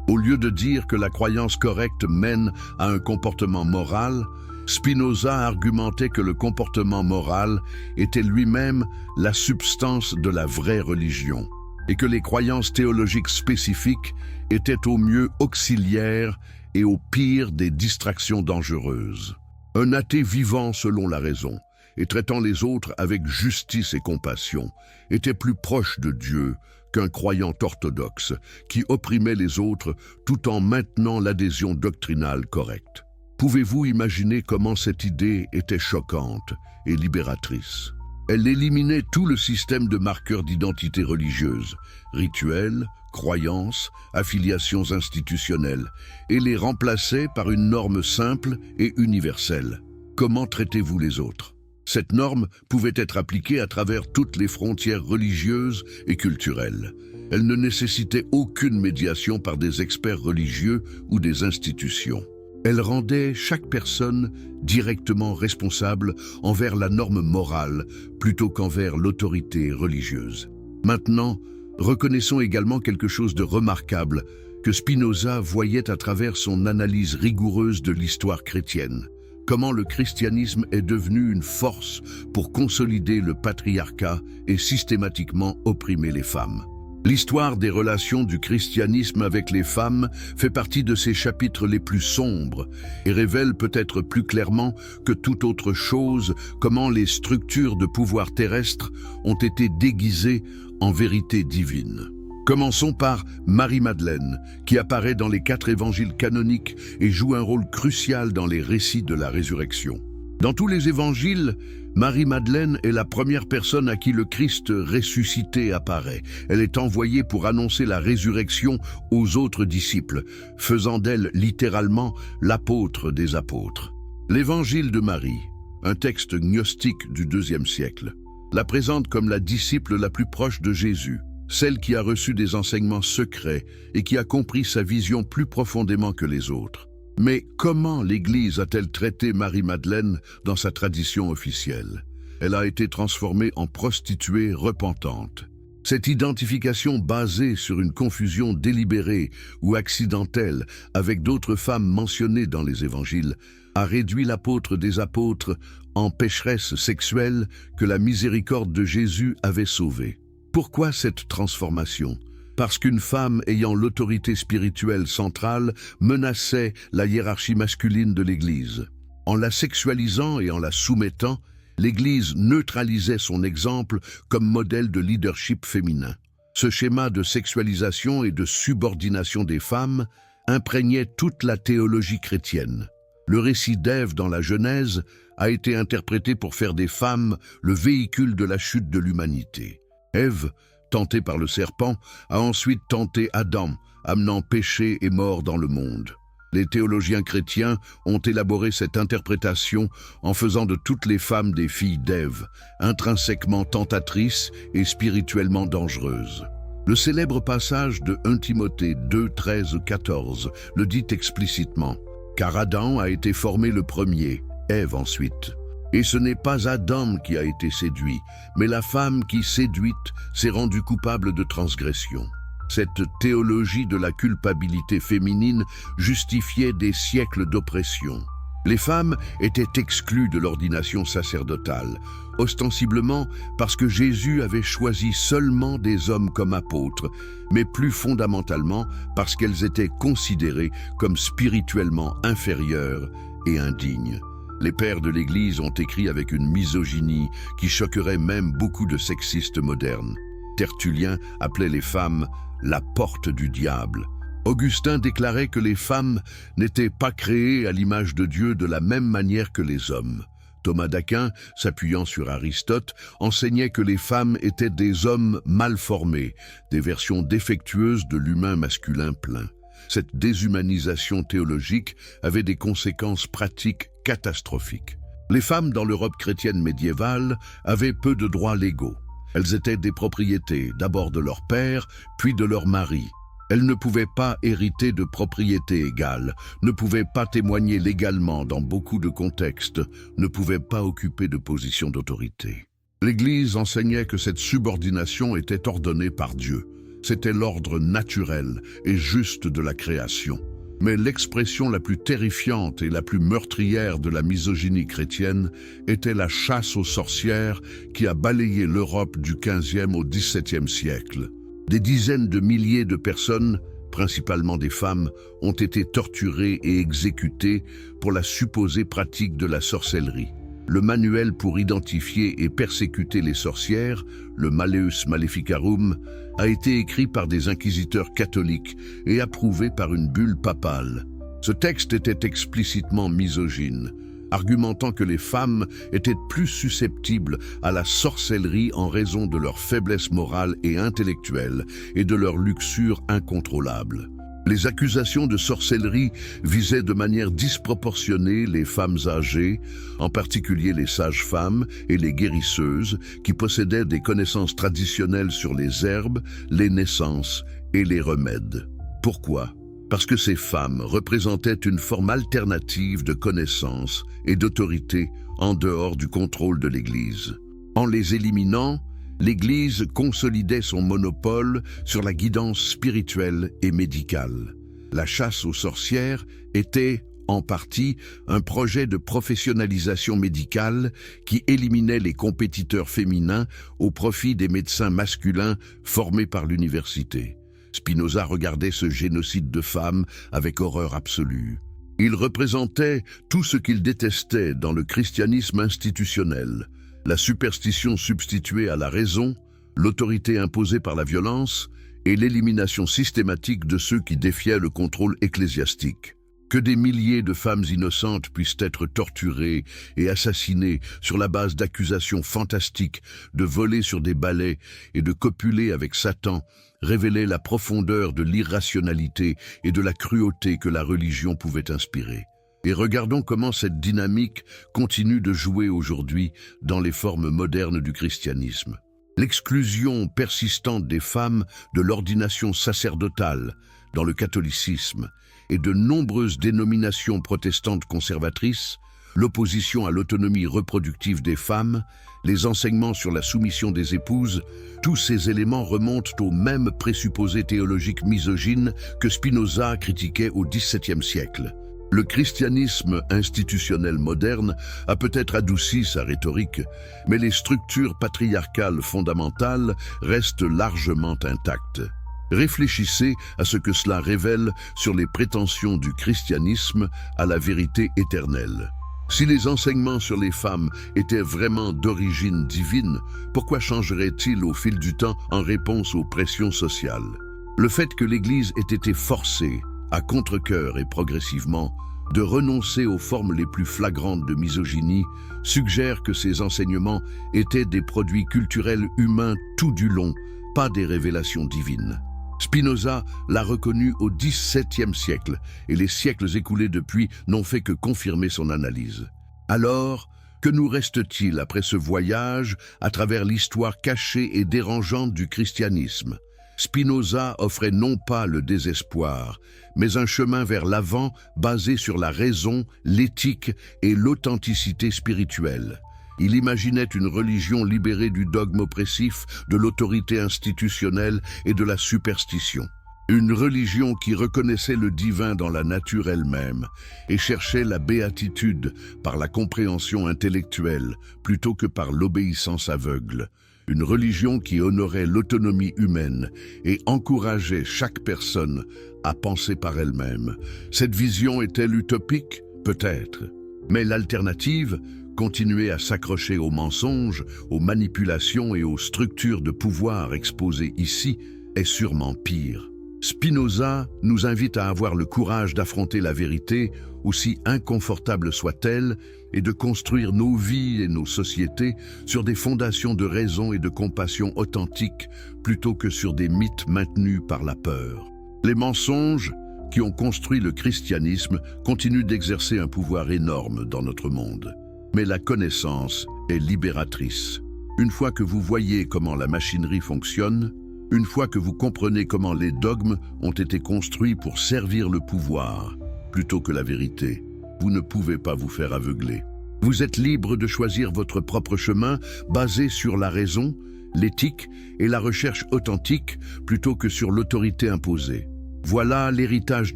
Au lieu de dire que la croyance correcte mène à un comportement moral, Spinoza argumentait que le comportement moral était lui-même la substance de la vraie religion, et que les croyances théologiques spécifiques étaient au mieux auxiliaires et au pire des distractions dangereuses. Un athée vivant selon la raison et traitant les autres avec justice et compassion était plus proche de Dieu qu'un croyant orthodoxe qui opprimait les autres tout en maintenant l'adhésion doctrinale correcte. Pouvez-vous imaginer comment cette idée était choquante et libératrice? Elle éliminait tout le système de marqueurs d'identité religieuse, rituels, croyances, affiliations institutionnelles, et les remplaçait par une norme simple et universelle. Comment traitez-vous les autres? Cette norme pouvait être appliquée à travers toutes les frontières religieuses et culturelles. Elle ne nécessitait aucune médiation par des experts religieux ou des institutions. Elle rendait chaque personne directement responsable envers la norme morale plutôt qu'envers l'autorité religieuse. Maintenant, reconnaissons également quelque chose de remarquable que Spinoza voyait à travers son analyse rigoureuse de l'histoire chrétienne. Comment le christianisme est devenu une force pour consolider le patriarcat et systématiquement opprimer les femmes. L'histoire des relations du christianisme avec les femmes fait partie de ses chapitres les plus sombres et révèle peut-être plus clairement que toute autre chose comment les structures de pouvoir terrestre ont été déguisées en vérité divine. Commençons par Marie-Madeleine, qui apparaît dans les 4 évangiles canoniques et joue un rôle crucial dans les récits de la résurrection. Dans tous les évangiles, Marie-Madeleine est la première personne à qui le Christ ressuscité apparaît. Elle est envoyée pour annoncer la résurrection aux autres disciples, faisant d'elle littéralement l'apôtre des apôtres. L'évangile de Marie, un texte gnostique du IIe siècle, la présente comme la disciple la plus proche de Jésus, celle qui a reçu des enseignements secrets et qui a compris sa vision plus profondément que les autres. Mais comment l'Église a-t-elle traité Marie-Madeleine dans sa tradition officielle? Elle a été transformée en prostituée repentante. Cette identification basée sur une confusion délibérée ou accidentelle avec d'autres femmes mentionnées dans les évangiles a réduit l'apôtre des apôtres en pécheresse sexuelle que la miséricorde de Jésus avait sauvée. Pourquoi cette transformation? Parce qu'une femme ayant l'autorité spirituelle centrale menaçait la hiérarchie masculine de l'Église. En la sexualisant et en la soumettant, l'Église neutralisait son exemple comme modèle de leadership féminin. Ce schéma de sexualisation et de subordination des femmes imprégnait toute la théologie chrétienne. Le récit d'Ève dans la Genèse a été interprété pour faire des femmes le véhicule de la chute de l'humanité. Ève, tentée par le serpent, a ensuite tenté Adam, amenant péché et mort dans le monde. Les théologiens chrétiens ont élaboré cette interprétation en faisant de toutes les femmes des filles d'Ève, intrinsèquement tentatrices et spirituellement dangereuses. Le célèbre passage de 1 Timothée 2, 13-14 le dit explicitement, car Adam a été formé le premier, Ève ensuite. Et ce n'est pas Adam qui a été séduit, mais la femme qui, séduite, s'est rendue coupable de transgression. Cette théologie de la culpabilité féminine justifiait des siècles d'oppression. Les femmes étaient exclues de l'ordination sacerdotale, ostensiblement parce que Jésus avait choisi seulement des hommes comme apôtres, mais plus fondamentalement parce qu'elles étaient considérées comme spirituellement inférieures et indignes. Les pères de l'Église ont écrit avec une misogynie qui choquerait même beaucoup de sexistes modernes. Tertullien appelait les femmes « la porte du diable ». Augustin déclarait que les femmes n'étaient pas créées à l'image de Dieu de la même manière que les hommes. Thomas d'Aquin, s'appuyant sur Aristote, enseignait que les femmes étaient des hommes mal formés, des versions défectueuses de l'humain masculin plein. Cette déshumanisation théologique avait des conséquences pratiques catastrophiques. Les femmes dans l'Europe chrétienne médiévale avaient peu de droits légaux. Elles étaient des propriétés, d'abord de leur père, puis de leur mari. Elles ne pouvaient pas hériter de propriétés égales, ne pouvaient pas témoigner légalement dans beaucoup de contextes, ne pouvaient pas occuper de position d'autorité. L'Église enseignait que cette subordination était ordonnée par Dieu. C'était l'ordre naturel et juste de la création. Mais l'expression la plus terrifiante et la plus meurtrière de la misogynie chrétienne était la chasse aux sorcières qui a balayé l'Europe du XVe au XVIIe siècle. Des dizaines de milliers de personnes, principalement des femmes, ont été torturées et exécutées pour la supposée pratique de la sorcellerie. Le manuel pour identifier et persécuter les sorcières, le Malleus Maleficarum, a été écrit par des inquisiteurs catholiques et approuvé par une bulle papale. Ce texte était explicitement misogyne, argumentant que les femmes étaient plus susceptibles à la sorcellerie en raison de leur faiblesse morale et intellectuelle et de leur luxure incontrôlable. Les accusations de sorcellerie visaient de manière disproportionnée les femmes âgées, en particulier les sages-femmes et les guérisseuses, qui possédaient des connaissances traditionnelles sur les herbes, les naissances et les remèdes. Pourquoi ? Parce que ces femmes représentaient une forme alternative de connaissance et d'autorité en dehors du contrôle de l'Église. En les éliminant, l'Église consolidait son monopole sur la guidance spirituelle et médicale. La chasse aux sorcières était, en partie, un projet de professionnalisation médicale qui éliminait les compétiteurs féminins au profit des médecins masculins formés par l'université. Spinoza regardait ce génocide de femmes avec horreur absolue. Il représentait tout ce qu'il détestait dans le christianisme institutionnel. La superstition substituée à la raison, l'autorité imposée par la violence et l'élimination systématique de ceux qui défiaient le contrôle ecclésiastique. Que des milliers de femmes innocentes puissent être torturées et assassinées sur la base d'accusations fantastiques de voler sur des balais et de copuler avec Satan révélait la profondeur de l'irrationalité et de la cruauté que la religion pouvait inspirer. Et regardons comment cette dynamique continue de jouer aujourd'hui dans les formes modernes du christianisme. L'exclusion persistante des femmes de l'ordination sacerdotale dans le catholicisme et de nombreuses dénominations protestantes conservatrices, l'opposition à l'autonomie reproductive des femmes, les enseignements sur la soumission des épouses, tous ces éléments remontent au même présupposé théologique misogyne que Spinoza critiquait au XVIIe siècle. Le christianisme institutionnel moderne a peut-être adouci sa rhétorique, mais les structures patriarcales fondamentales restent largement intactes. Réfléchissez à ce que cela révèle sur les prétentions du christianisme à la vérité éternelle. Si les enseignements sur les femmes étaient vraiment d'origine divine, pourquoi changeraient-ils au fil du temps en réponse aux pressions sociales? Le fait que l'Église ait été forcée, à contre-cœur et progressivement, de renoncer aux formes les plus flagrantes de misogynie suggère que ces enseignements étaient des produits culturels humains tout du long, pas des révélations divines. Spinoza l'a reconnu au XVIIe siècle et les siècles écoulés depuis n'ont fait que confirmer son analyse. Alors, que nous reste-t-il après ce voyage à travers l'histoire cachée et dérangeante du christianisme? Spinoza offrait non pas le désespoir, mais un chemin vers l'avant basé sur la raison, l'éthique et l'authenticité spirituelle. Il imaginait une religion libérée du dogme oppressif, de l'autorité institutionnelle et de la superstition. Une religion qui reconnaissait le divin dans la nature elle-même et cherchait la béatitude par la compréhension intellectuelle plutôt que par l'obéissance aveugle. Une religion qui honorait l'autonomie humaine et encourageait chaque personne à penser par elle-même. Cette vision est-elle utopique? Peut-être. Mais l'alternative, continuer à s'accrocher aux mensonges, aux manipulations et aux structures de pouvoir exposées ici, est sûrement pire. Spinoza nous invite à avoir le courage d'affronter la vérité, aussi inconfortable soit-elle, et de construire nos vies et nos sociétés sur des fondations de raison et de compassion authentiques plutôt que sur des mythes maintenus par la peur. Les mensonges qui ont construit le christianisme continuent d'exercer un pouvoir énorme dans notre monde. Mais la connaissance est libératrice. Une fois que vous voyez comment la machinerie fonctionne, une fois que vous comprenez comment les dogmes ont été construits pour servir le pouvoir plutôt que la vérité, vous ne pouvez pas vous faire aveugler. Vous êtes libre de choisir votre propre chemin basé sur la raison, l'éthique et la recherche authentique plutôt que sur l'autorité imposée. Voilà l'héritage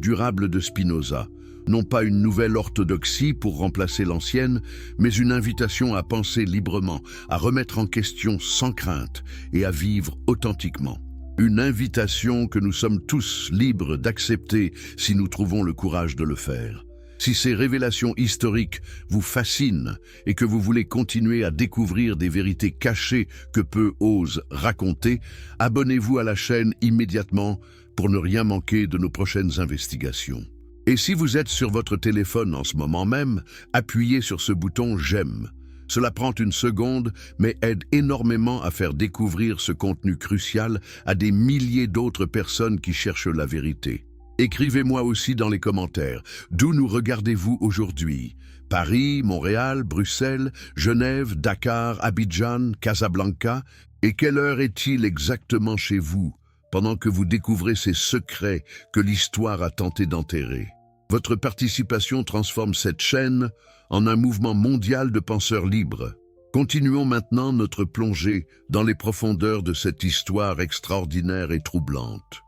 durable de Spinoza. Non pas une nouvelle orthodoxie pour remplacer l'ancienne, mais une invitation à penser librement, à remettre en question sans crainte et à vivre authentiquement. Une invitation que nous sommes tous libres d'accepter si nous trouvons le courage de le faire. Si ces révélations historiques vous fascinent et que vous voulez continuer à découvrir des vérités cachées que peu osent raconter, abonnez-vous à la chaîne immédiatement pour ne rien manquer de nos prochaines investigations. Et si vous êtes sur votre téléphone en ce moment même, appuyez sur ce bouton « J'aime ». Cela prend une seconde, mais aide énormément à faire découvrir ce contenu crucial à des milliers d'autres personnes qui cherchent la vérité. Écrivez-moi aussi dans les commentaires, d'où nous regardez-vous aujourd'hui? Paris, Montréal, Bruxelles, Genève, Dakar, Abidjan, Casablanca? Et quelle heure est-il exactement chez vous, pendant que vous découvrez ces secrets que l'histoire a tenté d'enterrer? Votre participation transforme cette chaîne en un mouvement mondial de penseurs libres. Continuons maintenant notre plongée dans les profondeurs de cette histoire extraordinaire et troublante.